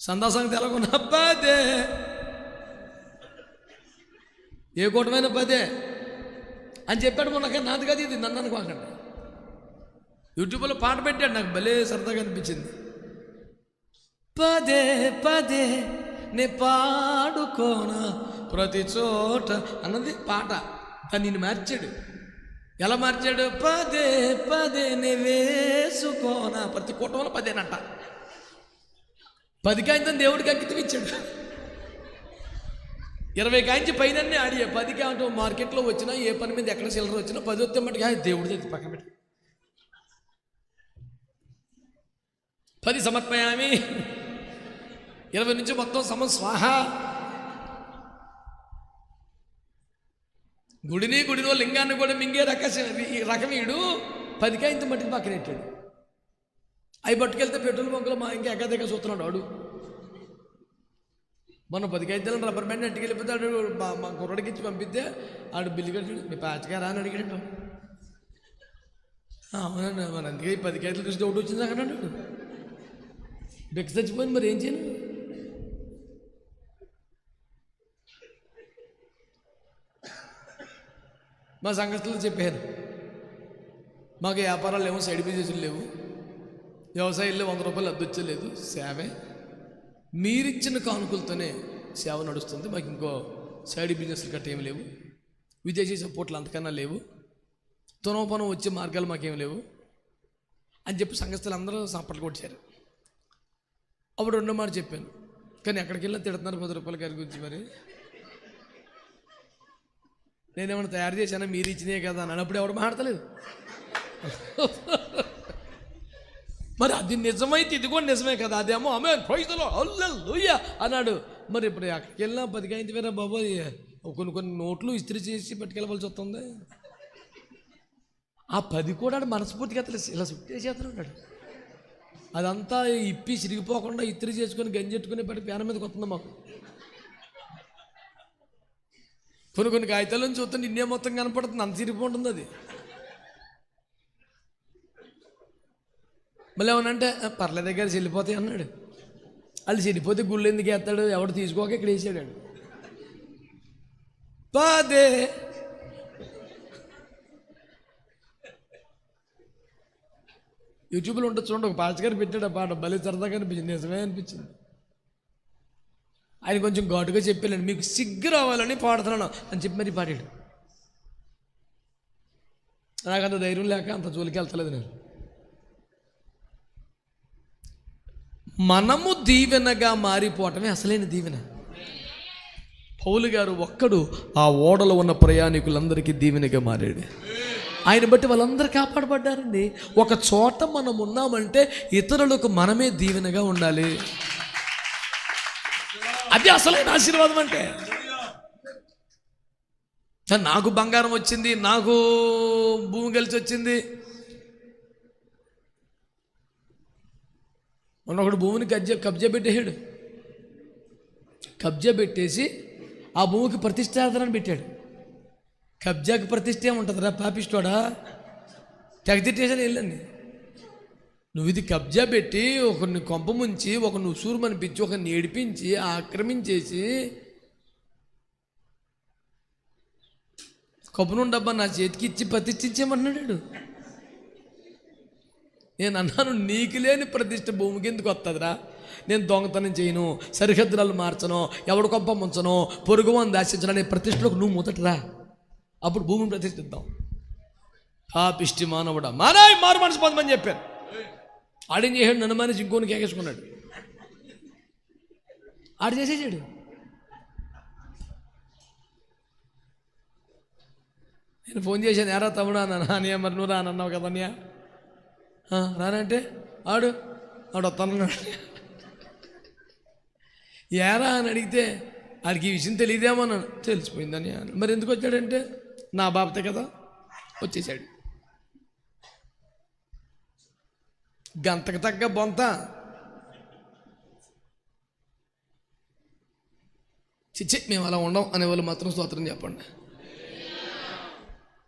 A: సందాసానికి తెలగొన్న పదే, ఏ కూటమైన పదే అని చెప్పాడు మొన్న. నాది కదా ఇది, నన్ను అనుకోకండి. యూట్యూబ్లో పాట పెట్టాడు, నాకు భలే సరదాగా అనిపించింది. పదే పదే నే పాడుకోనా ప్రతి చోట అన్నది పాట. దాన్ని నేను మార్చాడు. ఎలా మార్చాడు? పదే పదే నే వేసుకోనా ప్రతి కూటంలో పదేనంట. 10 కాయిందని దేవుడికి అంకితం ఇచ్చాడు. 20 కాయించి పైన ఆడియా. 10 కాంటో మార్కెట్లో వచ్చినా, ఏ పని మీద ఎక్కడ చిల్లర వచ్చినా 10 వస్తే మటుగా దేవుడి దగ్గర పక్కన పెట్టి 10 సమర్పయామి, 20 నుంచి మొత్తం స్వాహ. గుడిలో లింగాన్ని కూడా మింగే రకమీడు 10 కాయింత మట్టికి పక్కన పెట్టాడు. అవి పట్టుకెళ్తే పెట్రోల్ బంకులో మా ఇంకా ఎక్కదెక్క చూస్తున్నాడు వాడు. మొన్న 10 కాయితాలను రబ్బర్ బ్యాండ్ అట్టుకెళ్ళిపోతే ఆడు మా కుర్రడికి ఇచ్చి పంపిస్తే ఆడు బిల్లు కట్టాడు. మీ పాచకారా అని అడిగాడు. అవునండి, మరి అందుకే 10 కాయితాలు చూసి డౌట్ వచ్చింది అక్కడ. బెక్కి చచ్చిపోయింది, మరి ఏం చేయను? మా సంఘస్థులు చెప్పారు, మాకు వ్యాపారాలు లేవు, సైడ్ బిజినెస్లు లేవు, వ్యవసాయంలో 100 రూపాయలు అద్దొచ్చలేదు, సేవే మీరిచ్చిన కానుకలతోనే సేవ నడుస్తుంది. మాకు ఇంకో సైడ్ బిజినెస్లు గట్ట ఏమి లేవు, విదేశీ సపోర్ట్లు అంతకన్నా లేవు, తునోపనం వచ్చే మార్గాలు మాకేమి లేవు అని చెప్పి సంఘస్థులు అందరూ సాపట్లు కొట్టారు. అప్పుడు 2 మాట చెప్పాను, కానీ ఎక్కడికి వెళ్ళినా తిడుతున్నారు 10 రూపాయల గారి గురించి. మరి నేనేమన్నా తయారు చేశానా, మీరు ఇచ్చినే కదా అని అన్నప్పుడు ఎవడు మాట్లాడతలేదు. మరి అది నిజమైతే ఇది కూడా నిజమే కదా. అదేమో ఆమె ప్రైజ్లో హల్లెలూయా అన్నాడు. మరి ఇప్పుడు అక్కడికి వెళ్ళినా 10 కాయింది వేరే బాబు, కొన్ని నోట్లు ఇస్త్రీ చేసి పట్టుకెళ్ళవలసి వస్తుంది. ఆ 10 కూడా మనస్ఫూర్తిగా ఇలా చుట్టేసేస్తున్నాడు. అదంతా ఇప్పి సిరిగిపోకుండా ఇస్త్రీ చేసుకొని గంజెట్టుకుని పట్టి పేన మీదకి వస్తుంది మాకు. కొన్ని కాగితాలను చూస్తుంటే ఇండియా మొత్తం కనపడుతుంది, అంత సిరిగిపోతుంది అది. మళ్ళీ ఏమనంటే పర్లేదు దగ్గర చెల్లిపోతాయి అన్నాడు. వాళ్ళు చెల్లిపోతే గుళ్ళు ఎందుకు వేస్తాడు, ఎవడు తీసుకోక ఇక్కడ వేసాడు. పదే యూట్యూబ్లో ఉంటుంది చూడండి, ఒక పాస్ గారు పెట్టాడు ఆ పాట, భలే సరదాగా అనిపించింది, నిజమే అనిపించింది. ఆయన కొంచెం ఘాటుగా చెప్పాలండి, మీకు సిగ్గు రావాలని పాడుతున్నాను అని చెప్పి మరి పాడాడు. నాకు అంత ధైర్యం లేక అంత జోలికి వెళ్తలేదు నేను. మనము దీవెనగా మారిపోవటమే అసలైన దీవెన. పౌలు గారు ఒక్కడు ఆ ఓడలో ఉన్న ప్రయాణికులందరికీ దీవెనగా మారాడు. ఆయన బట్టి వాళ్ళందరూ కాపాడబడ్డారండి. ఒక చోట మనం ఉన్నామంటే ఇతరులకు మనమే దీవెనగా ఉండాలి. అది అసలైన ఆశీర్వాదం. అంటే నాకు బంగారం వచ్చింది, నాకు భూమి కలిసి వచ్చింది. మొన్న ఒకడు భూమిని కబ్జా పెట్టేశాడు. కబ్జా పెట్టేసి ఆ భూమికి ప్రతిష్టార్థనని పెట్టాడు. కబ్జాకి ప్రతిష్ట ఏముంటుందిరా పాపిస్తోడా, తెగతిట్టేసాను వెళ్ళండి. నువ్వు ఇది కబ్జా పెట్టి ఒకరిని కొంప ముంచి ఒకరిని ఉసూరు మనిపించి ఒకరిని ఏడిపించి ఆక్రమించేసి కప్పును డబ్బా నా చేతికి ఇచ్చి పతిచ్చిచ్చేమన్నాడు. నేను అన్నాను, నీకు లేని ప్రతిష్ట భూమికి ఎందుకు వస్తుందిరా? నేను దొంగతనం చేయను, సరిహద్దులు మార్చను, ఎవడు కొంప ముంచను, పొరుగు మంది ఆశించను అనే ప్రతిష్టలోకి నువ్వు మొదటరా, అప్పుడు భూమిని ప్రతిష్ఠిద్దాం. పిష్టి మానవుడా, మారు మనసు పొందమని చెప్పాను. ఆడేం చేశాడు? నన్ను మానేసి ఇంకోని కేకేసుకున్నాడు. ఆడు చేసేసాడు. నేను ఫోన్ చేశాను, ఎరా తమ్ముడా అన్నయ్య, మరి నువ్వు రానన్నావు కదా అన్నయ్య. రానంటే ఆడు వస్తానన్నాడు. ఏరా అని అడిగితే ఆడికి ఈ విషయం తెలియదేమన్నాను. తెలిసిపోయిందని. మరి ఎందుకు వచ్చాడంటే నా బాబతే కదా, వచ్చేసాడు. గంతకు తగ్గ బొంత. చిచ్చి మేము అలా ఉండం అనేవాళ్ళు మాత్రం స్తోత్రం చెప్పండి.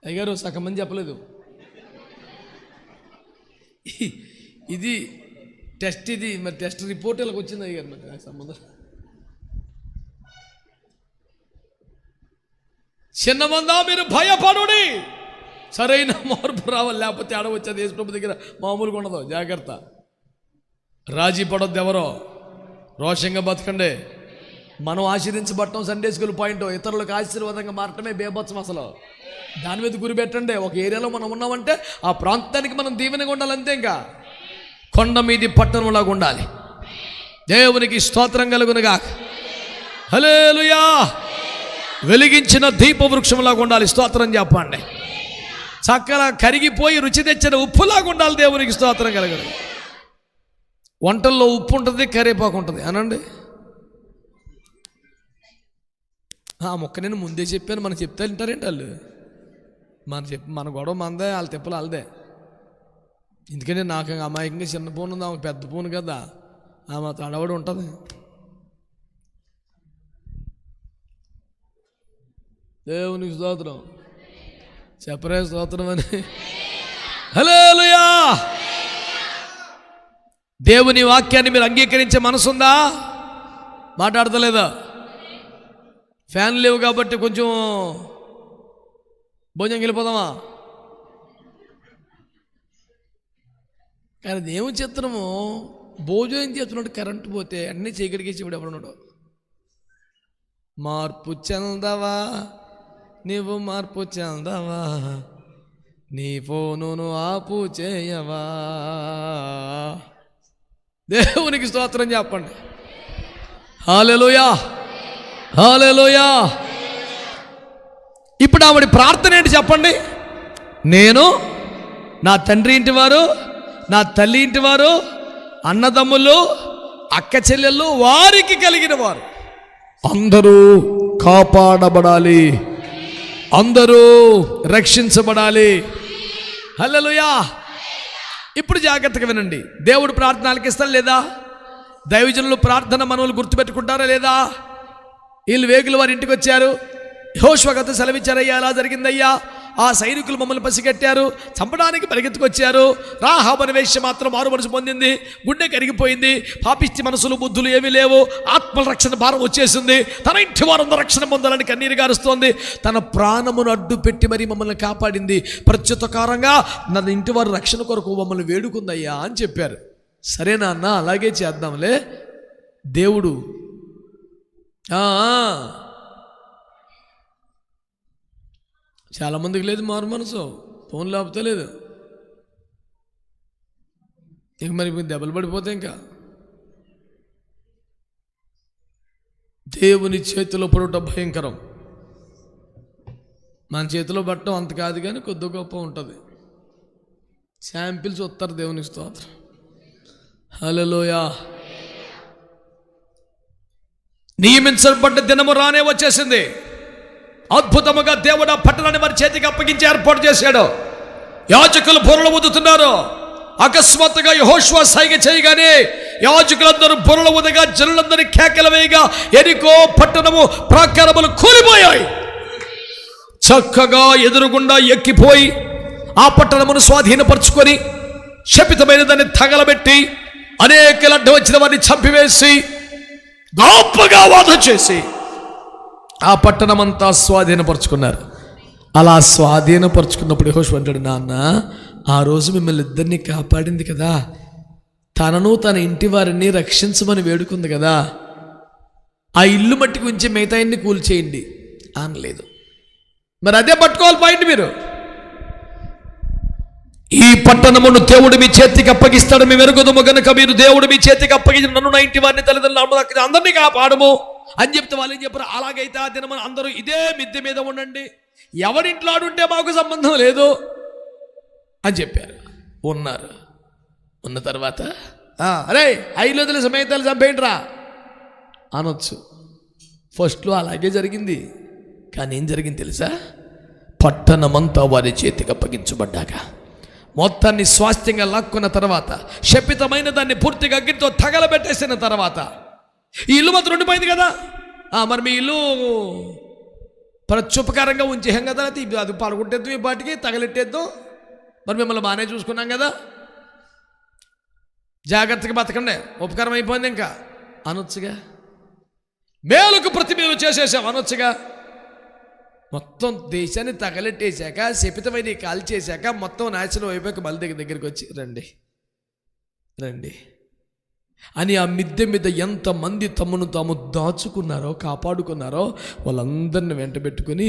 A: అయ్యారు సగం మంది చెప్పలేదు. ఇది టెస్ట్, ఇది మరి టెస్ట్ రిపోర్ట్ ఇలాగ వచ్చింది అయ్యారు. మరి నాకు సంబంధం. చిన్న మందా మీరు భయపడుడి, సరైన మార్పు రావాలి, లేకపోతే ఆడవచ్చేది యేసుప్రభు దగ్గర మామూలుగా ఉండదు. జాగ్రత్త. రాజీ పడొద్దు ఎవరో, రోషంగా బతకండి. మనం ఆశీర్వించబడటం సండే స్కూల్ పాయింట్, ఇతరులకు ఆశీర్వాదంగా మారటమే బేబత్సం. అసలు దాని మీద గురి పెట్టండి. ఒక ఏరియాలో మనం ఉన్నామంటే ఆ ప్రాంతానికి మనం దీవెనగా ఉండాలి, అంతే. ఇంకా కొండ మీది పట్టణంలాగా ఉండాలి. దేవునికి స్తోత్రం కలుగునుగా. హల్లెలూయా. వెలిగించిన దీపవృక్షంలాగా ఉండాలి. స్తోత్రం చెప్పండి. చక్కగా కరిగిపోయి రుచి తెచ్చిన ఉప్పులాగా ఉండాలి. దేవునికి స్తోత్రం కలుగును. వంటల్లో ఉప్పు ఉంటుంది, కరివేపాకు ఉంటుంది అనండి. ఆ మొక్క నేను ముందే చెప్పాను, మనకు చెప్తే వింటారేంటి వాళ్ళు? మన గొడవ మనదే, వాళ్ళ తిప్పలు వాళ్ళదే. ఎందుకంటే నాకు అమాయకంగా చిన్న ఫోన్ ఉంది, ఆమె పెద్ద ఫోన్ కదా, ఆమె తడబడి ఉంటుంది. దేవునికి స్తోత్రం చెప్పరే, స్తోత్రం అని. హల్లెలూయా. దేవుని వాక్యాన్ని మీరు అంగీకరించే మనసుందా? మాట్లాడతలేదా? ఫ్యాన్ లేవు కాబట్టి కొంచెం భోజనం వెళ్ళిపోదామా? కానీ దేవుని చిత్రము భోజనం చేస్తున్నాడు, కరెంటు పోతే అన్నీ చీకటికేసి ఇప్పుడు ఎవడున్నాడు. మార్పు చెందవా నీవు, మార్పు చెందవా, నీ ఫోనును ఆపు చేయవా. దేవునికి స్తోత్రం చెప్పండి. హల్లెలూయా, హల్లెలూయా. ఇప్పుడు ఆవిడ ప్రార్థన ఏంటి చెప్పండి? నేను, నా తండ్రి ఇంటి వారు, నా తల్లి ఇంటి వారు, అన్నదమ్ములు, అక్క చెల్లెళ్ళు, వారికి కలిగిన వారు అందరూ కాపాడబడాలి, అందరూ రక్షించబడాలి. హల్లెలూయా. ఇప్పుడు జాగ్రత్తగా వినండి. దేవుడు ప్రార్థన ఆలకిస్తాడా లేదా? దైవజనులు ప్రార్థన మనవులు గుర్తుపెట్టుకుంటారా లేదా? వీళ్ళు వేగుల వారి ఇంటికి వచ్చారు. యెహోషువ గత సెలవిచ్చారయ్యా, అలా జరిగిందయ్యా. ఆ సైనికులు మమ్మల్ని పసిగట్టారు, చంపడానికి పరిగెత్తుకొచ్చారు. రాహాబు అనే వేశ్య మాత్రం మారు మనసు పొందింది, గుండె కరిగిపోయింది. పాపిష్టి మనసులు బుద్ధులు ఏమీ లేవు. ఆత్మల రక్షణ భారం వచ్చేసింది. తన ఇంటి వారందరూ రక్షణ పొందాలని కన్నీరు గారుస్తోంది. తన ప్రాణమును అడ్డు పెట్టి మరి మమ్మల్ని కాపాడింది. ప్రత్యుతకారంగా నా ఇంటి వారు రక్షణ కొరకు మమ్మల్ని వేడుకుందయ్యా అని చెప్పారు. సరేనా అన్న, అలాగే చేద్దాంలే. దేవుడు చాలామందికి లేదు మారు మనసు, ఫోన్ లేకపోతే లేదు. ఇక మరి దెబ్బలు పడిపోతే ఇంకా దేవుని చేతిలో పడటం భయంకరం. మన చేతిలో పట్టడం అంత కాదు, కానీ కొద్ది గొప్ప ఉంటుంది. శాంపిల్స్ వస్తారు. దేవునికి స్తోత్రం. హల్లెలూయా. నియమించబడ్డ దినము రానే వచ్చేసింది. అద్భుతముగా దేవుడు ఆ పట్టణాన్ని వారి చేతికి అప్పగించి ఏర్పాటు చేశాడు. యాజకులు బుర్రలు ఊదుతున్నారు. అకస్మాత్తుగా యెహోషువ సైగ చేయగానే యాజకులందరూ బుర్రలు ఊదగా, జనులందరూ కేకలు వేయగా యెరికో పట్టణము ప్రాకారములు కూలిపోయాయి. చక్కగా ఎదురుగుండా ఎక్కిపోయి ఆ పట్టణమును స్వాధీనపరుచుకొని శపితమైన దాన్ని తగలబెట్టి అనేక అడ్డం వచ్చిన వారిని చంపివేసి గొప్పగా వాద చేసి ఆ పట్టణమంతా స్వాధీనపరుచుకున్నారు. అలా స్వాధీనపరుచుకున్నప్పుడు యెహోషువ అంటాడు, నాన్న ఆ రోజు మిమ్మల్ని ఇద్దరిని కాపాడింది కదా, తనను తన ఇంటి వారిని రక్షించమని వేడుకుంది కదా, ఆ ఇల్లు మట్టికి ఉంచి మిగతా ఇన్ని కూల్చేయండి అనలేదు. మరి అదే పట్టుకోవాలి పాయింట్. మీరు ఈ పట్టణమును దేవుడు మీ చేతికి అప్పగిస్తాడు మేము ఎరుగుదము గనుక మీరు దేవుడు మీ చేతికి అప్పగించిన నన్ను నా ఇంటి వారిని తల్లిదండ్రులు అందరినీ కాపాడము అని చెప్తే వాళ్ళు ఏం చెప్పారు, అలాగైతే ఆ దినమని అందరూ ఇదే మిద్దె మీద ఉండండి, ఎవరింట్లో ఆడుంటే మాకు సంబంధం లేదు అని చెప్పారు. ఉన్నారు. ఉన్న తర్వాత అరే 5 సమేతాలు చంపేయండిరా అనొచ్చు. ఫస్ట్లో అలాగే జరిగింది. కానీ ఏం జరిగింది తెలుసా? పట్టణమంతా వారి చేతికి అప్పగించబడ్డాక మొత్తాన్ని స్వాస్థ్యంగా లాక్కున్న తర్వాత శపితమైన దాన్ని పూర్తిగా అగ్నితో తగలబెట్టేసిన తర్వాత ఈ ఇల్లు మాత్రం ఉండిపోయింది కదా. మరి మీ ఇల్లు ప్రత్యుపకారంగా ఉంచేసాం కదా, అది పడుకుంటేద్దాం, ఈ పాటికి తగలెట్టేద్దాం, మరి మిమ్మల్ని బాగానే చూసుకున్నాం కదా, జాగ్రత్తగా బతకండి, ఉపకారం అయిపోయింది ఇంకా అనొచ్చుగా. మేలుకు ప్రతి మేలు చేసేసాం అనొచ్చుగా. మొత్తం దేశాన్ని తగలెట్టేశాక శపితమైన కాల్ చేశాక మొత్తం నాశనం అయిపోయాక మళ్ళీ దగ్గరికి వచ్చి రండి రండి అని ఆ మిద్దె మీద ఎంతమంది తమను తాము దాచుకున్నారో కాపాడుకున్నారో వాళ్ళందరిని వెంట పెట్టుకుని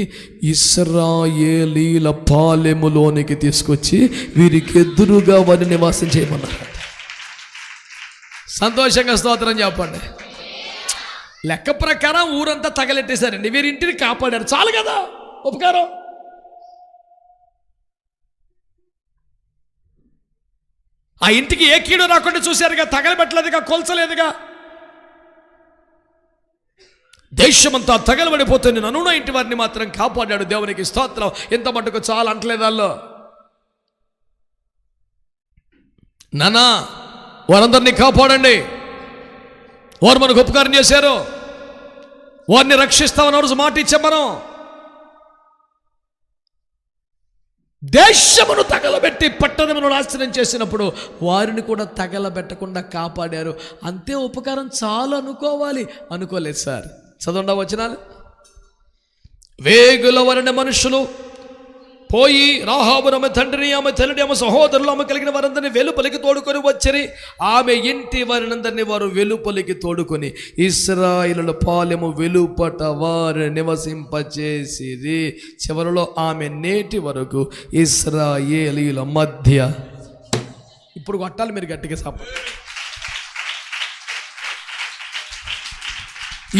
A: ఇశ్రాయేలీల పాలెములోనికి తీసుకొచ్చి వీరికి ఎదురుగా వారిని నివాసం చేయమన్నారు. సంతోషంగా స్తోత్రం చెప్పండి. లెక్క ప్రకారం ఊరంతా తగలెట్టేశారండి, వీరింటిని కాపాడారు, చాలు కదా ఉపకారం. ఆ ఇంటికి ఏ కీడు రాకుండా చూశారుగా, తగలబెట్టలేదుగా, కొల్చలేదుగా. దేశమంతా తగలబడిపోతుంది, నన్ను నా ఇంటి వారిని మాత్రం కాపాడాడు. దేవునికి స్తోత్రం. ఎంత మటుకు చాలా అంటలేదు వాళ్ళు. నానా వారందరినీ కాపాడండి, వారు మనకు ఉపకారం చేశారు, వారిని రక్షిస్తామని రోజు మాట ఇచ్చాం మనం. దేశమును తగలబెట్టి పట్టణమును నాశనం చేసినప్పుడు వారిని కూడా తగలబెట్టకుండా కాపాడారు. అంతే ఉపకారం చాలు అనుకోవాలి. అనుకోలేదు సార్. చదవండి వచనాలు. వేగుల వలన మనుషులు పోయి రాహాబు ఆమె తండ్రిని ఆమె తల్లిని ఆమె సహోదరులు ఆమె కలిగిన వారందరినీ వెలుపలికి తోడుకొని వచ్చి ఆమె ఇంటి వారినందరినీ వారు వెలుపలికి తోడుకొని ఇశ్రాయేలుల పాలెము వెలుపట వారు నివసింపచేసిరి. చివరిలో ఆమె నేటి వరకు ఇశ్రాయేలీల మధ్య. ఇప్పుడు కొట్టాలి మీరు గట్టిగా సప.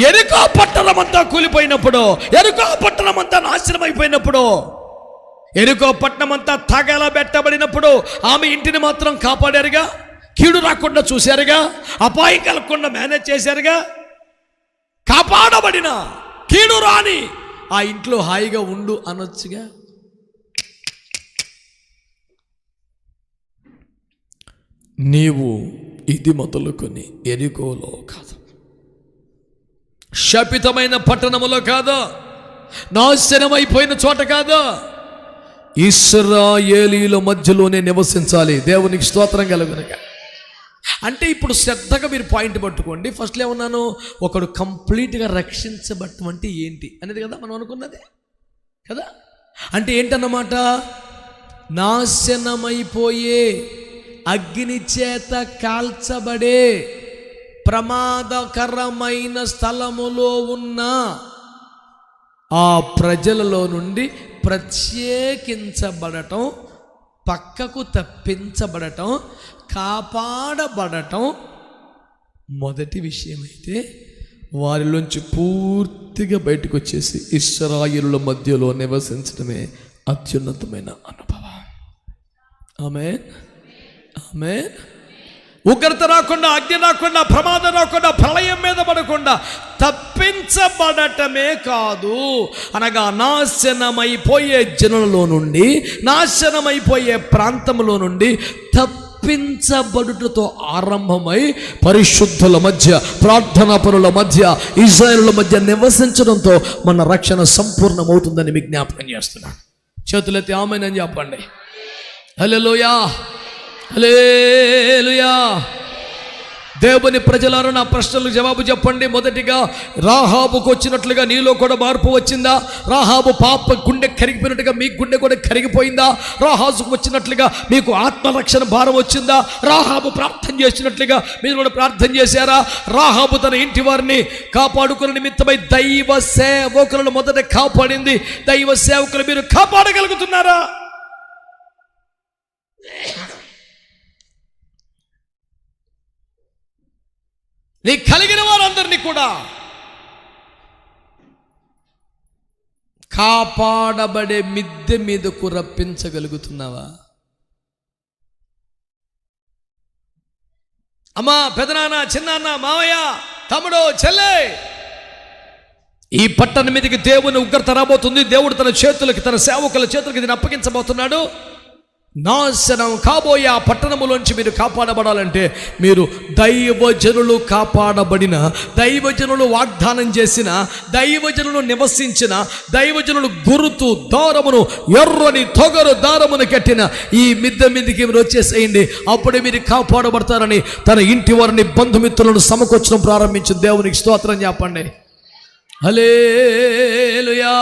A: ఎరుకో పట్టణమంతా కూలిపోయినప్పుడు, ఎరుకో పట్టణమంతా నాశనం అయిపోయినప్పుడు, ఎరుకో పట్టణమంతా తగలబెట్టబడినప్పుడు ఆమె ఇంటిని మాత్రం కాపాడారుగా, కీడు రాకుండా చూశారుగా, అపాయం కలగకుండా మేనేజ్ చేశారుగా. కాపాడబడిన కీడు రాని ఆ ఇంట్లో హాయిగా ఉండు అనొచ్చుగా. నీవు ఇది మొదలుకొని ఎరుకోలో కాదు, శపితమైన పట్టణములో కాదు, నాశనమైపోయిన చోట కాదు, ఇశ్రాయేలీల మధ్యలోనే నివసించాలి. దేవునికి స్తోత్రం కలుగునుగా. అంటే ఇప్పుడు శ్రద్ధగా మీరు పాయింట్ పట్టుకోండి. ఫస్ట్లో ఏమన్నాను, ఒకడు కంప్లీట్గా రక్షించబడటం అంటే ఏంటి అనేది కదా మనం అనుకున్నది కదా. అంటే ఏంటన్నమాట, నాశనమైపోయే, అగ్ని చేత కాల్చబడే, ప్రమాదకరమైన స్థలములో ఉన్న ఆ ప్రజలలో నుండి ప్రత్యేకించబడటం, పక్కకు తప్పించబడటం, కాపాడబడటం మొదటి విషయం అయితే, వారిలోంచి పూర్తిగా బయటకు వచ్చేసి ఇశ్రాయేలుల మధ్యలో నివసించడమే అత్యున్నతమైన అనుభవం. ఆమేన్, ఆమేన్. ఉగ్రత రాకుండా, అగ్ని రాకుండా, ప్రమాదం రాకుండా, ప్రళయం మీద పడకుండా తప్పించబడటమే కాదు, అనగా నాశనమైపోయే జనులలో నుండి, నాశనమైపోయే ప్రాంతంలో నుండి తప్పించబడుటతో ఆరంభమై పరిశుద్ధుల మధ్య, ప్రార్థనా పరుల మధ్య, ఇశ్రాయేలుల మధ్య నివసించడంతో మన రక్షణ సంపూర్ణమవుతుందని విజ్ఞాపనం చేస్తున్నాను. చేతులెత్తి ఆమేన్ అని చెప్పండి. హల్లెలూయా. హల్లెలూయా. దేవుని ప్రజలారా, నా ప్రశ్నలకు జవాబు చెప్పండి. మొదటిగా, రాహాబుకు వచ్చినట్లుగా నీలో కూడా మార్పు వచ్చిందా? రాహాబు పాప గుండె కరిగిపోయినట్టుగా మీ గుండె కూడా కరిగిపోయిందా? రాహాబుకు వచ్చినట్లుగా మీకు ఆత్మరక్షణ భారం వచ్చిందా? రాహాబు ప్రార్థన చేసినట్లుగా మీరు కూడా ప్రార్థన చేశారా? రాహాబు తన ఇంటి వారిని కాపాడుకునే నిమిత్తమై దైవ సేవకులను మొదట కాపాడింది. దైవ సేవకులు మీరు కాపాడగలుగుతున్నారా? నీ కలిగిన వారందరినీ కూడా కాపాడబడే మిద్దె మీదకు రప్పించగలుగుతున్నావా? అమ్మా, పెదనాన్న, చిన్నాన్న, మావయ్య, తమ్ముడు, చెల్లె, ఈ పట్టణం మీదకి దేవుని ఉగ్రత రాబోతుంది. దేవుడు తన చేతులకి, తన సేవకుల చేతులకి దీన్ని అప్పగించబోతున్నాడు. నాశనం కాబోయే ఆ పట్టణములోంచి మీరు కాపాడబడాలంటే మీరు దైవజనులు కాపాడబడిన, దైవజనులు వాగ్దానం చేసిన, దైవజనులు నివసించిన, దైవజనులు గురుతు దారమును, ఎర్రని తొగరు దారమును కట్టిన ఈ మిద్దె మీదకి మీరు వచ్చేసేయండి. అప్పుడే మీరు కాపాడబడతారని తన ఇంటి వారిని, బంధుమిత్రులను సమకూర్చడం ప్రారంభించిన దేవునికి స్తోత్రం చెప్పండి. హల్లెలూయా.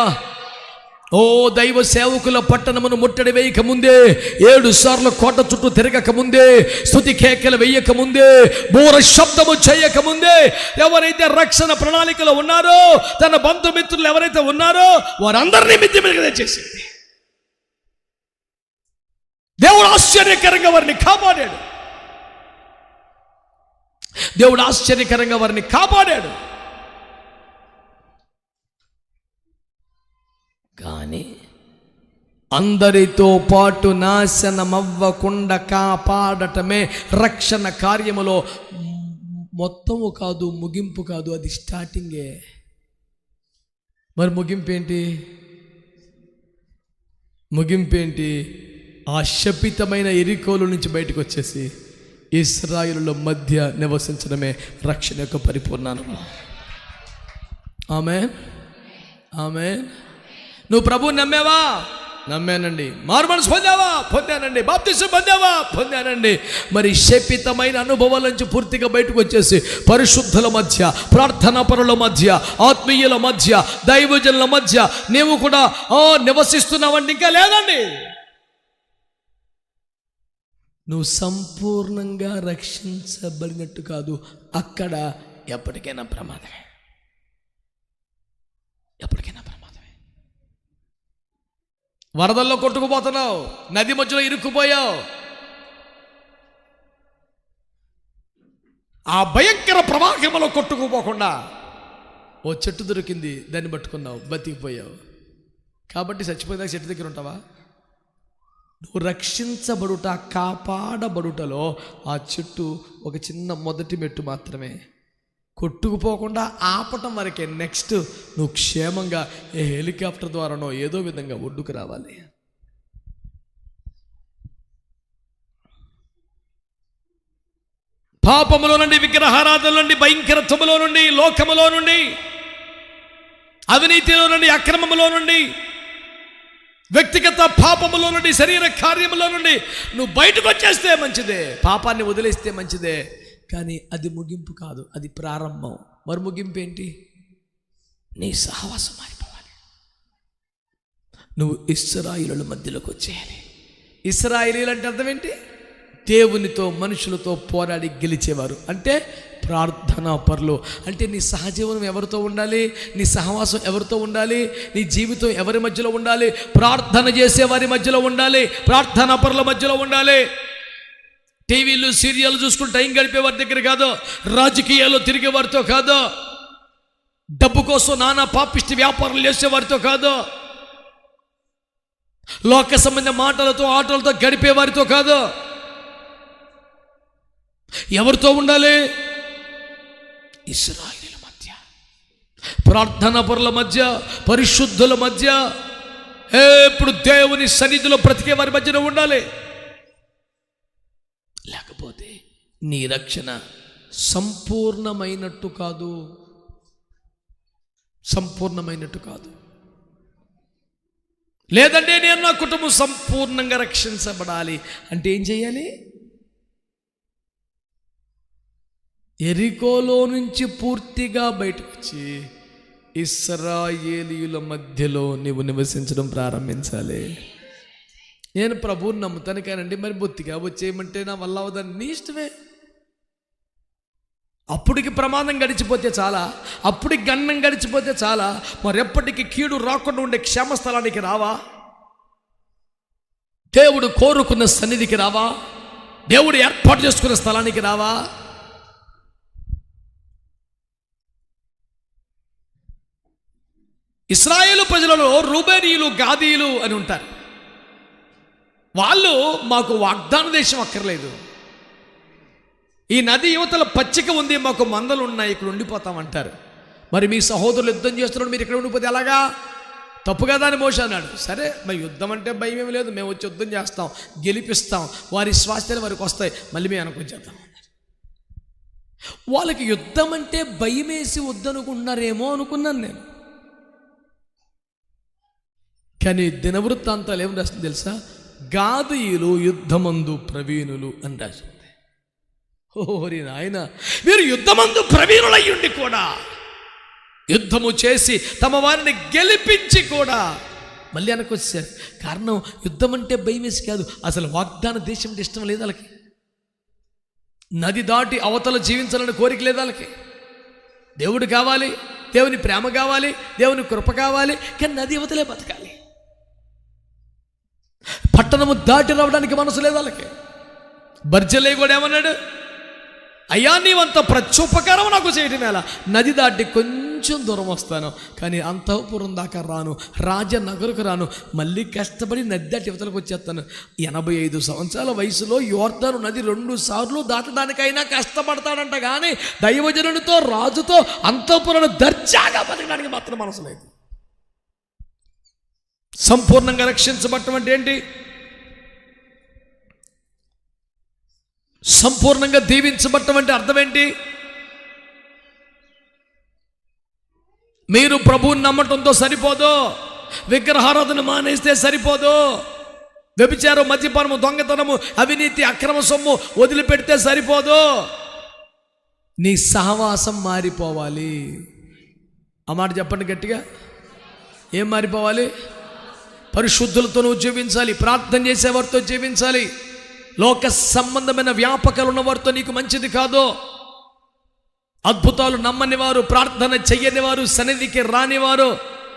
A: ఓ దైవ సేవకుల పట్టణమును ముట్టడి వేయక ముందే, 7 సార్లు కోట చుట్టూ తిరగక ముందే, స్తుతి కేకలు వేయక ముందే, బూర శబ్దము చేయక ముందే, ఎవరైతే రక్షణ ప్రణాళికలో ఉన్నారో, తన బంధుమిత్రులు ఎవరైతే ఉన్నారో వారందరినీ మిద్దె మీదకి తెచ్చేసింది. దేవుడు ఆశ్చర్యకరంగా వారిని కాపాడాడు. దేవుడు ఆశ్చర్యకరంగా వారిని కాపాడాడు. కానీ అందరితో పాటు నాశనమవ్వకుండా కాపాడటమే రక్షణ కార్యములో మొత్తము కాదు, ముగింపు కాదు, అది స్టార్టింగే. మరి ముగింపేంటి? ముగింపేంటి? ఆ శపితమైన ఎరికోలు నుంచి బయటకు వచ్చేసి ఇశ్రాయేలుల మధ్య నివసించడమే రక్షణ యొక్క పరిపూర్ణానుభవం. ఆమేన్, ఆమేన్. నువ్వు ప్రభువుని నమ్మావా? నమ్మానండి. మారుమనసు పొందావా? పొందానండి. బాప్తిసం పొందావా? పొందానండి. మరి శపితమైన అనుభవాల నుంచి పూర్తిగా బయటకు వచ్చేసి పరిశుద్ధుల మధ్య, ప్రార్థనా పరుల మధ్య, ఆత్మీయుల మధ్య, దైవజనుల మధ్య నీవు కూడా నివసిస్తున్నావండి. ఇంకా లేదండి. నువ్వు సంపూర్ణంగా రక్షించబడినట్టు కాదు. అక్కడ ఎప్పటికైనా ప్రమాదమే, ఎప్పటికైనా ప్రమాదమే. వరదల్లో కొట్టుకుపోతున్నావు, నది మధ్యలో ఇరుక్కుపోయావు. ఆ భయంకర ప్రవాహంలో కొట్టుకుపోకుండా ఓ చెట్టు దొరికింది, దాన్ని పట్టుకున్నావు, బతికిపోయావు. కాబట్టి చచ్చిపోయేదాకా చెట్టు దగ్గర ఉంటావా? నువ్వు రక్షించబడుట, కాపాడబడుటలో ఆ చెట్టు ఒక చిన్న మొదటి మెట్టు మాత్రమే. కొట్టుకుపోకుండా ఆపటం వరకే. నెక్స్ట్ నువ్వు క్షేమంగా ఏ హెలికాప్టర్ ద్వారానో ఏదో విధంగా ఒడ్డుకు రావాలి. పాపములో నుండి, విగ్రహారాధన నుండి, భయంకరత్వములో నుండి, లోకములో నుండి, అవినీతిలో నుండి, అక్రమములో నుండి, వ్యక్తిగత పాపములో నుండి, శరీర కార్యములో నుండి నువ్వు బయటకు వచ్చేస్తే మంచిదే. పాపాన్ని వదిలేస్తే మంచిదే. కానీ అది ముగింపు కాదు, అది ప్రారంభం. మరి ముగింపు ఏంటి? నీ సహవాసం మారిపోవాలి. నువ్వు ఇశ్రాయేలుల మధ్యలోకి వచ్చేయాలి. ఇశ్రాయేలీలు అంటే అర్థం ఏంటి? దేవునితో, మనుషులతో పోరాడి గెలిచేవారు. అంటే ప్రార్థనా పరులు. అంటే నీ సహజీవనం ఎవరితో ఉండాలి? నీ సహవాసం ఎవరితో ఉండాలి? నీ జీవితం ఎవరి మధ్యలో ఉండాలి? ప్రార్థన చేసే వారి మధ్యలో ఉండాలి, ప్రార్థనా పరుల మధ్యలో ఉండాలి. టీవీలు, సీరియల్ చూసుకుని టైం గడిపే వారి దగ్గర కాదు, రాజకీయాల్లో తిరిగే వారితో కాదు, డబ్బు కోసం నానా పాపిష్టి వ్యాపారాలు చేసేవారితో కాదు, లోక సంబంధ మాటలతో, ఆటలతో గడిపే వారితో కాదు. ఎవరితో ఉండాలి? ఇశ్రాయేలుల మధ్య, ప్రార్థనా పరుల మధ్య, పరిశుద్ధుల మధ్య, ఎప్పుడు దేవుని సన్నిధిలో బ్రతికే వారి మధ్యలో ఉండాలి. లేకపోతే నీ రక్షణ సంపూర్ణమైనట్టు కాదు, సంపూర్ణమైనట్టు కాదు. లేదంటే నేను, నా కుటుంబం సంపూర్ణంగా రక్షించబడాలి అంటే ఏం చేయాలి? ఎరికోలో నుంచి పూర్తిగా బయటకు వచ్చి ఇశ్రాయేలీయుల మధ్యలో నీవు నివసించడం ప్రారంభించాలి. నేను ప్రభువుని నమ్ముతాను కానండి, మరి బొత్తిగా వచ్చేయమంటే నా వల్ల అవదని నీ ఇష్టమే. అప్పటికి ప్రమాదం గడిచిపోతే చాలా, అప్పటికి గన్నం గడిచిపోతే చాలా, మరెప్పటికి కీడు రాకుండా ఉండే క్షేమస్థలానికి రావా? దేవుడు కోరుకున్న సన్నిధికి రావా? దేవుడు ఏర్పాటు చేసుకున్న స్థలానికి రావా? ఇశ్రాయేలు ప్రజలలో రూబేనీయులు, గాదీయులు అని ఉంటారు. వాళ్ళు మాకు వాగ్దాన దేశం అక్కర్లేదు, ఈ నది యువతల పచ్చిక ఉంది, మాకు మందలు ఉన్నాయి, ఇక్కడ ఉండిపోతామంటారు. మరి మీ సహోదరులు యుద్ధం చేస్తున్నారు, మీరు ఇక్కడ ఉండిపోతే ఎలాగా? తప్పు కదా అని మోషే అన్నాడు. సరే, మరి యుద్ధం అంటే భయం ఏమి లేదు, మేము వచ్చి యుద్ధం చేస్తాం, గెలిపిస్తాం, వారి స్వాస్థ్యాలు వారికి వస్తాయి, మళ్ళీ మేము అనుకుంచేద్దాం. వాళ్ళకి యుద్ధం అంటే భయం వేసి వద్దనుకుంటున్నారేమో అనుకున్నాను నేను. కానీ దినవృత్తాంతాలు ఏం రాసింది తెలుసా? గాదీయులు యుద్ధమందు ప్రవీణులు అని రాసింది. ఓరి నాయన, వీరు యుద్ధమందు ప్రవీణులయ్యుండి కూడా, యుద్ధము చేసి తమ వారిని గెలిపించి కూడా మళ్ళీ వెనకొచ్చారు. కారణం యుద్ధం అంటే భయం వేసి కాదు, అసలు వాగ్దాన దేశం అంటే ఇష్టం లేదు వాళ్ళకి. నది దాటి అవతల జీవించాలని కోరిక లేదు వాళ్ళకి. దేవుడు కావాలి, దేవుని ప్రేమ కావాలి, దేవుని కృప కావాలి, కానీ నది అవతలే బతకాలి. పట్టణము దాటి రావడానికి మనసు లేదు వాళ్ళకి. బర్జలే కూడా ఏమన్నాడు? అయ్యా, నీవంత ప్రత్యుపకారం నాకు చేయటం ఎలా? నది దాటి కొంచెం దూరం వస్తాను, కానీ అంతఃపురం దాకా రాను, రాజనగరకు రాను, మళ్ళీ కష్టపడి నది దాటి యువతలకు వచ్చేస్తాను. 85 సంవత్సరాల వయసులో యోర్దాను నది 2 సార్లు దాటడానికైనా కష్టపడతాడంట, కానీ దైవజనునితో, రాజుతో అంతఃపురాన్ని దర్జాగా బతకడానికి మాత్రం మనసు లేదు. సంపూర్ణంగా రక్షించబడటం అంటే ఏంటి? సంపూర్ణంగా దీవించబడటం అంటే అర్థం ఏంటి? మీరు ప్రభువుని నమ్మటంతో సరిపోదు, విగ్రహారాధన మానేస్తే సరిపోదు, వ్యభిచారం, మద్యపానము, దొంగతనము, అవినీతి, అక్రమ సొమ్ము వదిలిపెడితే సరిపోదు. నీ సహవాసం మారిపోవాలి. ఆ మాట చెప్పండి గట్టిగా. ఏం మారిపోవాలి? పరిశుద్ధులతో నువ్వు జీవించాలి, ప్రార్థన చేసేవారితో జీవించాలి. లోక సంబంధమైన వ్యాపకాలు ఉన్నవారితో నీకు మంచిది కాదు. అద్భుతాలు నమ్మని వారు, ప్రార్థన చెయ్యని వారు, సన్నిధికి రానివారు,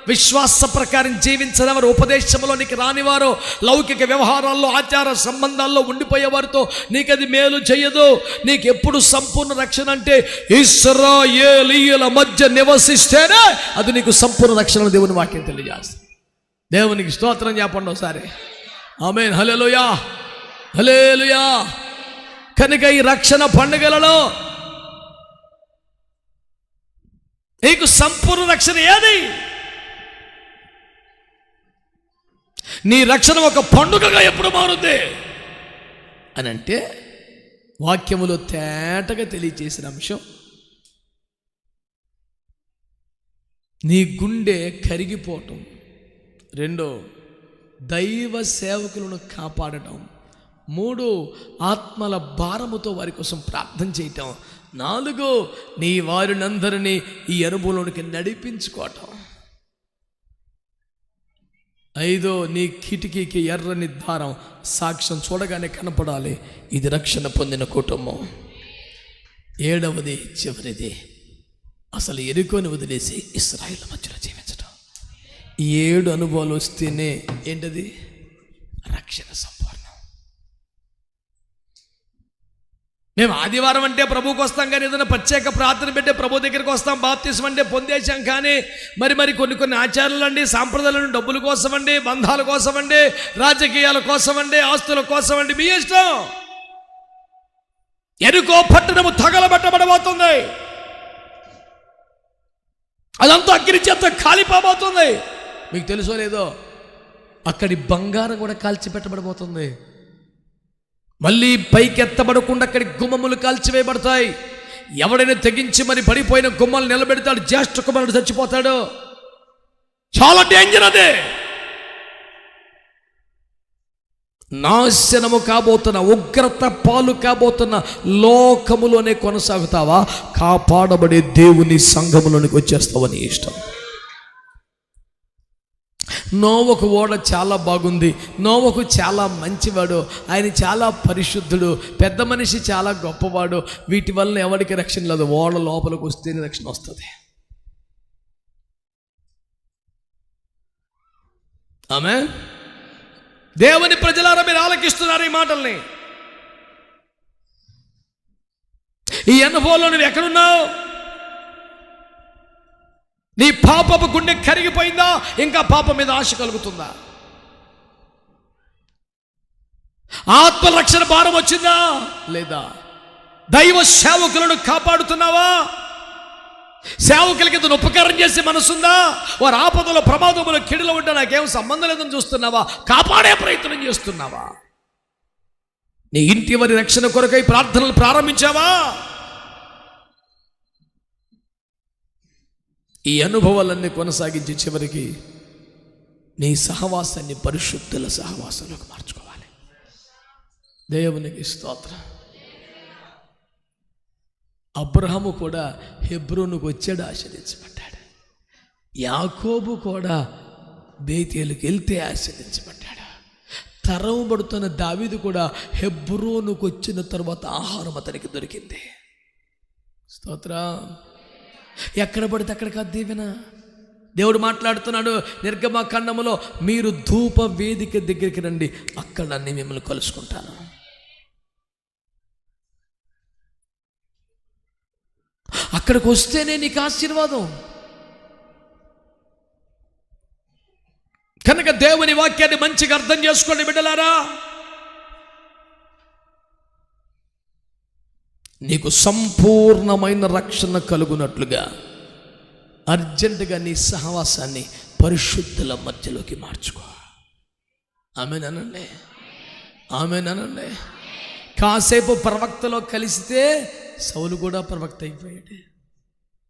A: విశ్వాస ప్రకారం జీవించని వారు, ఉపదేశంలోనికి రానివారు, లౌకిక వ్యవహారాల్లో, ఆచార సంబంధాల్లో ఉండిపోయేవారితో నీకు అది మేలు చెయ్యదు. నీకు ఎప్పుడు సంపూర్ణ రక్షణ అంటే ఇశ్రాయేలీయుల మధ్య నివసిస్తేనే అది నీకు సంపూర్ణ రక్షణ. దేవుని వాక్యం తెలియజేస్తుంది. దేవునికి స్తోత్రం చెప్పండి ఒకసారి. ఆమేన్, హల్లెలూయా, హల్లెలూయా. కనుక ఈ రక్షణ పండుగలలో నీకు సంపూర్ణ రక్షణ ఏది? నీ రక్షణ ఒక పండుగగా ఎప్పుడు మారుద్ది అని అంటే వాక్యములో తేటగా తెలియచేసిన అంశం, నీ గుండె కరిగిపోవటం. 2, దైవ సేవకులను కాపాడటం. 3, ఆత్మల భారముతో వారి కోసం ప్రార్థన చేయటం. 4, నీ వారినందరినీ ఈ అనుభవంలోనికి నడిపించుకోవటం. 5, నీ కిటికీకి ఎర్రని దారం సాక్ష్యం చూడగానే కనపడాలి, ఇది రక్షణ పొందిన కుటుంబం. 7వది, చివరిది, అసలు ఎరుకోని వదిలేసి ఇశ్రాయేలు మధ్యలో జీవించటం. 7 అనుభవాలు వస్తేనే ఏంటది? రక్షణ సంపూర్ణం. మేము ఆదివారం అంటే ప్రభువుకి వస్తాం, కానీ ఏదైనా ప్రత్యేక ప్రార్థన పెట్టే ప్రభు దగ్గరికి వస్తాం. బాప్తిసం అంటే పొందేశాం, కానీ మరి కొన్ని ఆచారాలు అండి, సాంప్రదాయాలు, డబ్బుల కోసం అండి, బంధాల కోసం అండి, రాజకీయాల కోసం అండి, ఆస్తుల కోసం అండి, మీ ఇష్టం. ఎరుకో పట్టణము తగలబెట్టబడబోతుంది, అదంతా అగ్ని చేత కాలిపోబోతుంది. మీకు తెలుసో లేదో, అక్కడి బంగారం కూడా కాల్చిపెట్టబడబోతుంది. మళ్ళీ పైకి ఎత్తబడకుండా అక్కడి గుమ్మములు కాల్చివేయబడతాయి. ఎవడైనా తెగించి మరి పడిపోయిన గుమ్మలు నిలబెడతాడు, జ్యేష్ఠ కుమారుడు చచ్చిపోతాడు. చాలా డేంజర్ అదే. నాశనము కాబోతున్న, ఉగ్రత పాలు కాబోతున్న లోకములోనే కొనసాగుతావా? కాపాడబడే దేవుని సంఘములోనికి వచ్చేస్తావని ఇష్టం. నోవహు ఓడ చాలా బాగుంది, నోవహు చాలా మంచివాడు, ఆయన చాలా పరిశుద్ధుడు, పెద్ద మనిషి చాలా గొప్పవాడు, వీటి వల్ల ఎవరికి రక్షణ లేదు. ఓడ లోపలికి వస్తేనే రక్షణ వస్తుంది. ఆమేన్. దేవుని ప్రజలారా, మీరు ఆలకిస్తున్నారు ఈ మాటల్ని. ఈ అనుభవంలో నువ్వు ఎక్కడున్నావు? నీ పాపపు గుండె కరిగిపోయిందా? ఇంకా పాపం మీద ఆశ కలుగుతుందా? ఆత్మరక్షణ భారం వచ్చిందా లేదా? దైవ సేవకులను కాపాడుతున్నావా? సేవకులకి ఇంత ఉపకారం చేసే మనసుందా? వారు ఆపదలో, ప్రమాదంలో, కిడిలో ఉంటే నాకేం సంబంధం లేదని చూస్తున్నావా? కాపాడే ప్రయత్నం చేస్తున్నావా? నీ ఇంటి వారి రక్షణ కొరకై ప్రార్థనలు ప్రారంభించావా? ఈ అనుభవాలన్నీ కొనసాగించి చివరికి నీ సహవాసాన్ని పరిశుద్ధుల సహవాసంలోకి మార్చుకోవాలి. దేవునికి స్తోత్రం. అబ్రహాము కూడా హెబ్రోనుకు వచ్చాడు, ఆశీర్వదించబడ్డాడు. యాకోబు కూడా బేతేలుకి వెళ్తే ఆశీర్వదించబడ్డాడు. తరవబడుతున్న దావీదు కూడా హెబ్రోనుకు వచ్చిన తర్వాత ఆహారం అతనికి దొరికింది. స్తోత్రం. ఎక్కడ పడితే అక్కడ కాదు దీవెన. దేవుడు మాట్లాడుతున్నాడు నిర్గమకాండములో, మీరు ధూప వేదిక దగ్గరికి రండి, అక్కడ అన్ని మిమ్మల్ని కలుసుకుంటాను. అక్కడికి వస్తేనే నీకు ఆశీర్వాదం. కనుక దేవుని వాక్యాన్ని మంచిగా అర్థం చేసుకోండి బిడ్డలారా. నీకు సంపూర్ణమైన రక్షణ కలుగునట్లుగా అర్జెంటుగా నీ సహవాసాన్ని పరిశుద్ధుల మధ్యలోకి మార్చుకో. ఆమేనండి, ఆమేనండి. కాసేపు ప్రవక్తలో కలిసితే సౌలు కూడా ప్రవక్త అయిపోయాడు.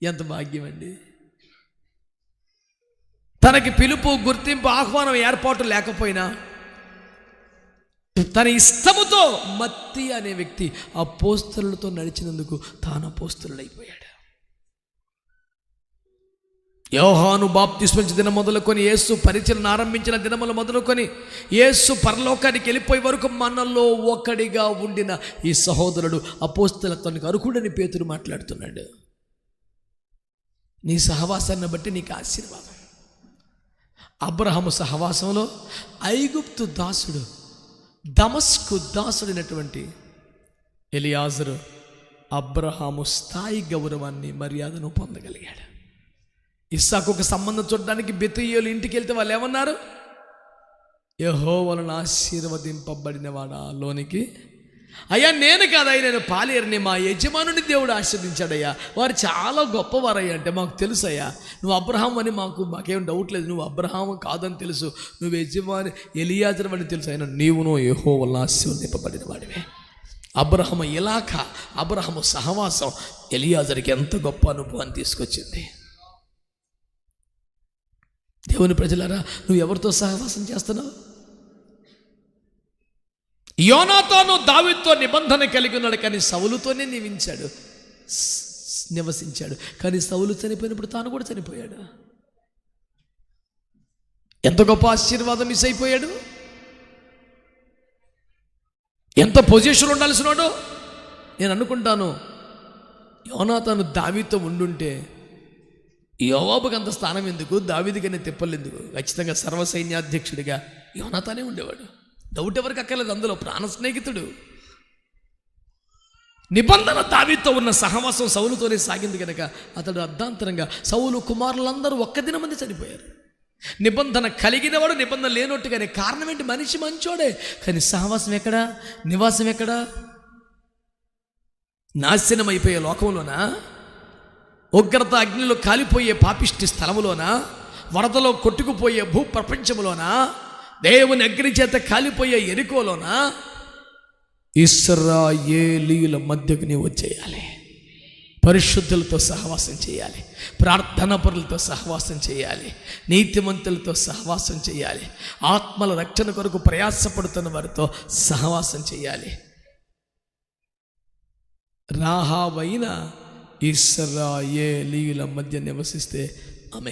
A: ఎంత భాగ్యం అండి. తనకి పిలుపు, గుర్తింపు, ఆహ్వానం, ఏర్పాటు లేకపోయినా తన ఇష్టముతో మత్తి అనే వ్యక్తి అపోస్తలులతో నడిచినందుకు తాను అపోస్తలుడైపోయాడు. యోహాను బాప్తిస్మం దినం మొదలుకొని, యేసు పరిచయం ఆరంభించిన దినములు మొదలుకొని, యేసు పరలోకానికి వెళ్ళిపోయే వరకు మనలో ఒకడిగా ఉండిన ఈ సహోదరుడు అపోస్తలత్వానికి అర్హుడని పేతురు మాట్లాడుతున్నాడు. నీ సహవాసాన్ని బట్టి నీకు ఆశీర్వాదం. అబ్రహాము సహవాసంలో ఐగుప్తు దాసుడు, దమస్కు దాసుడైనటువంటి ఎలియాజరు అబ్రహాము స్థాయి గౌరవాన్ని, మర్యాదను పొందగలిగాడు. ఇస్సాకు ఒక సంబంధం చూడడానికి బెతూయేలు ఇంటికి వెళ్తే వాళ్ళు ఏమన్నారు? యెహోవాను ఆశీర్వదింపబడిన వాడా లోనికి. అయ్యా నేను కాదయ్యా, నేను పాలేరుని, మా యజమానుని దేవుడు ఆశీర్వదించాడయ్యా, వారు చాలా గొప్పవారయ్యా అంటే మాకు తెలుసయ్యా. నువ్వు అబ్రహాం అని మాకేం డౌట్ లేదు, నువ్వు అబ్రహాం కాదని తెలుసు, నువ్వు యజమాని ఎలియాజరు అని తెలుసు, అయినా నీవును యెహోవాను ఆశీర్వదింపబడిన వాడివే. అబ్రహాము ఇలాక, అబ్రహాము సహవాసం ఎలియాజరుకి ఎంత గొప్ప అనుభవాన్ని తీసుకొచ్చింది. దేవుని ప్రజలారా, నువ్వు ఎవరితో సహవాసం చేస్తున్నావు? యోనాతాను దావీదుతో నిబంధన కలిగి ఉన్నాడు, కానీ సౌలుతోనే నివసించాడు. కానీ సౌలు చనిపోయినప్పుడు తాను కూడా చనిపోయాడు. ఎంత గొప్ప ఆశీర్వాదం మిస్ అయిపోయాడు. ఎంత పొజిషన్ ఉండాల్సినాడు. నేను అనుకుంటాను, యోనాతాను దావీదుతో ఉండుంటే యోవాబుకి అంత స్థానం ఎందుకు, దావీదుకనే తిప్పలు ఎందుకు? ఖచ్చితంగా సర్వసైన్యాధ్యక్షుడిగా యోనాతానే ఉండేవాడు. డౌట్ ఎవరికి అక్కర్లేదు, అందులో ప్రాణ స్నేహితుడు. నిబంధన దావీదుతో ఉన్న సహవాసం సౌలుతోనే సాగింది కనుక అతడు అర్ధాంతరంగా, సౌలు కుమారులందరూ ఒక్క దినమంది చనిపోయారు. నిబంధన కలిగినవాడు నిబంధన లేనట్టుగానే. కారణం ఏంటి? మనిషి మంచోడే, కానీ సహవాసం ఎక్కడా, నివాసం ఎక్కడా? నాశనం అయిపోయే లోకంలోనా, ఉగ్రత అగ్నిలో కాలిపోయే పాపిష్టి స్థలములోనా, వరదలో కొట్టుకుపోయే భూ ప్రపంచములోనా, దేవుని అగ్ని చేత కాలిపోయే ఎరికోలోనా? ఇశ్రాయేలీయుల మధ్యకు నీవు వచ్చేయాలి. పరిశుద్ధులతో సహవాసం చేయాలి, ప్రార్థనాపరులతో సహవాసం చేయాలి, నీతిమంతులతో సహవాసం చేయాలి, ఆత్మల రక్షణ కొరకు ప్రయాసపడుతున్న వారితో సహవాసం చేయాలి. రాహాబైన ఇశ్రాయేలీయుల మధ్య నివసిస్తే ఆమె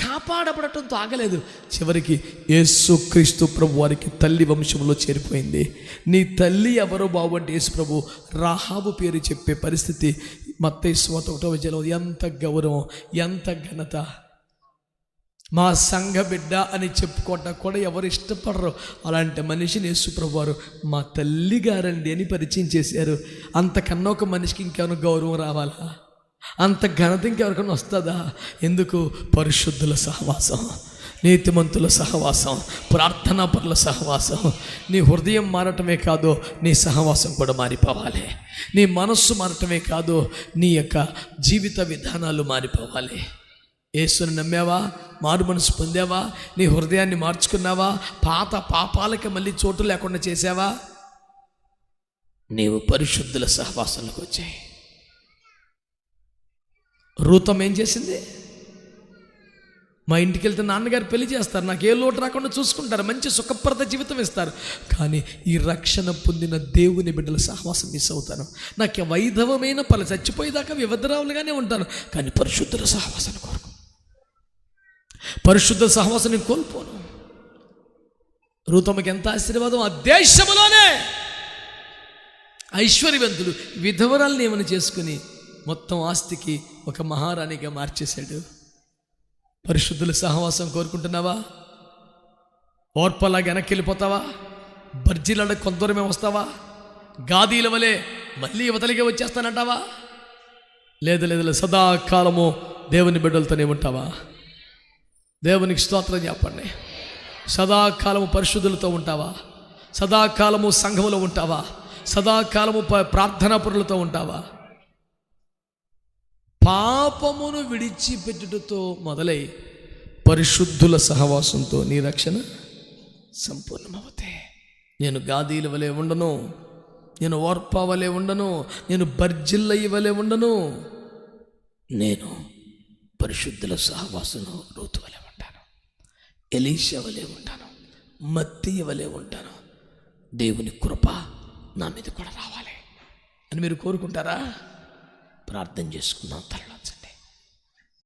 A: కాపాడబడటంతో ఆగలేదు. చివరికి యేసుక్రీస్తు ప్రభు వారికి తల్లి వంశంలో చేరిపోయింది. నీ తల్లి ఎవరో బాబు అంటే యేసు ప్రభు రాహాబు పేరు చెప్పే పరిస్థితి. మత్తయి సువార్త 1వ ఎంత గౌరవం, ఎంత ఘనత. మా సంఘ బిడ్డ అని చెప్పుకోవటం కూడా ఎవరు ఇష్టపడరు. అలాంటి మనిషిని యేసు ప్రభు వారు మా తల్లి గారండి అని పరిచయం చేశారు. అంతకన్నా ఒక మనిషికి ఇంకేమైనా గౌరవం రావాలా? అంత ఘనత ఇంకెవరికైనా వస్తుందా? ఎందుకు? పరిశుద్ధుల సహవాసం, నీతిమంతుల సహవాసం, ప్రార్థనాపరుల సహవాసం. నీ హృదయం మారటమే కాదు, నీ సహవాసం కూడా మారిపోవాలి. నీ మనస్సు మారటమే కాదు, నీ యొక్క జీవిత విధానాలు మారిపోవాలి. యేసుని నమ్మావా? మారు మనసు పొందావా? నీ హృదయాన్ని మార్చుకున్నావా? పాత పాపాలకి మళ్ళీ చోటు లేకుండా చేసావా? నీవు పరిశుద్ధుల సహవాసంలోకి వచ్చాయి. రూతం ఏం చేసింది? మా ఇంటికి వెళ్తే నాన్నగారు పెళ్లి చేస్తారు, నాకు ఏ లోటు రాకుండా చూసుకుంటారు, మంచి సుఖప్రద జీవితం ఇస్తారు. కానీ ఈ రక్షణ పొందిన దేవుని బిడ్డల సహవాసం మిస్ అవుతాను. నాకు వైధవమైన చచ్చిపోయేదాకా వ్యవధరావులుగానే ఉంటాను, కానీ పరిశుద్ధుల సహవాసాన్ని కోరుకు. పరిశుద్ధ సహవాసాన్ని కోల్పోను. రూతమ్మకి ఎంత ఆశీర్వాదం! ఆ దేశంలోనే ఐశ్వర్యవంతుడు విధవరాల్ని ఏమని చేసుకుని మొత్తం ఆస్తికి ఒక మహారాణిగా మార్చేశాడు. పరిశుద్ధుల సహవాసం కోరుకుంటున్నావా? ఓర్పలాగా వెనక్కి వెళ్ళిపోతావా? బర్జీలాడ కొందరమే వస్తావా? గాదీల వలె మళ్ళీ యువతలిగే వచ్చేస్తానంటావా? లేదు, సదాకాలము దేవుని బిడ్డలతోనే ఉంటావా? దేవునికి స్తోత్రం చెప్పండి. సదాకాలము పరిశుద్ధులతో ఉంటావా? సదాకాలము సంఘములో ఉంటావా? సదాకాలము ప్రార్థనాపరులతో ఉంటావా? పాపమును విడిచిపెట్టుటతో మొదలై పరిశుద్ధుల సహవాసంతో నీ రక్షణ సంపూర్ణమవుతే. నేను గాదీల వలె ఉండను, నేను ఓర్పా వలె ఉండను, నేను బర్జిల్లయ్య వలె ఉండను, నేను పరిశుద్ధుల సహవాసంలో రూతు వలె ఉంటాను, ఎలీషా వలె ఉంటాను, మత్తయి వలె ఉంటాను. దేవుని కృప నా మీద కూడా రావాలి అని మీరు కోరుకుంటారా? ప్రార్థన చేసుకుందాం. తరలించండి.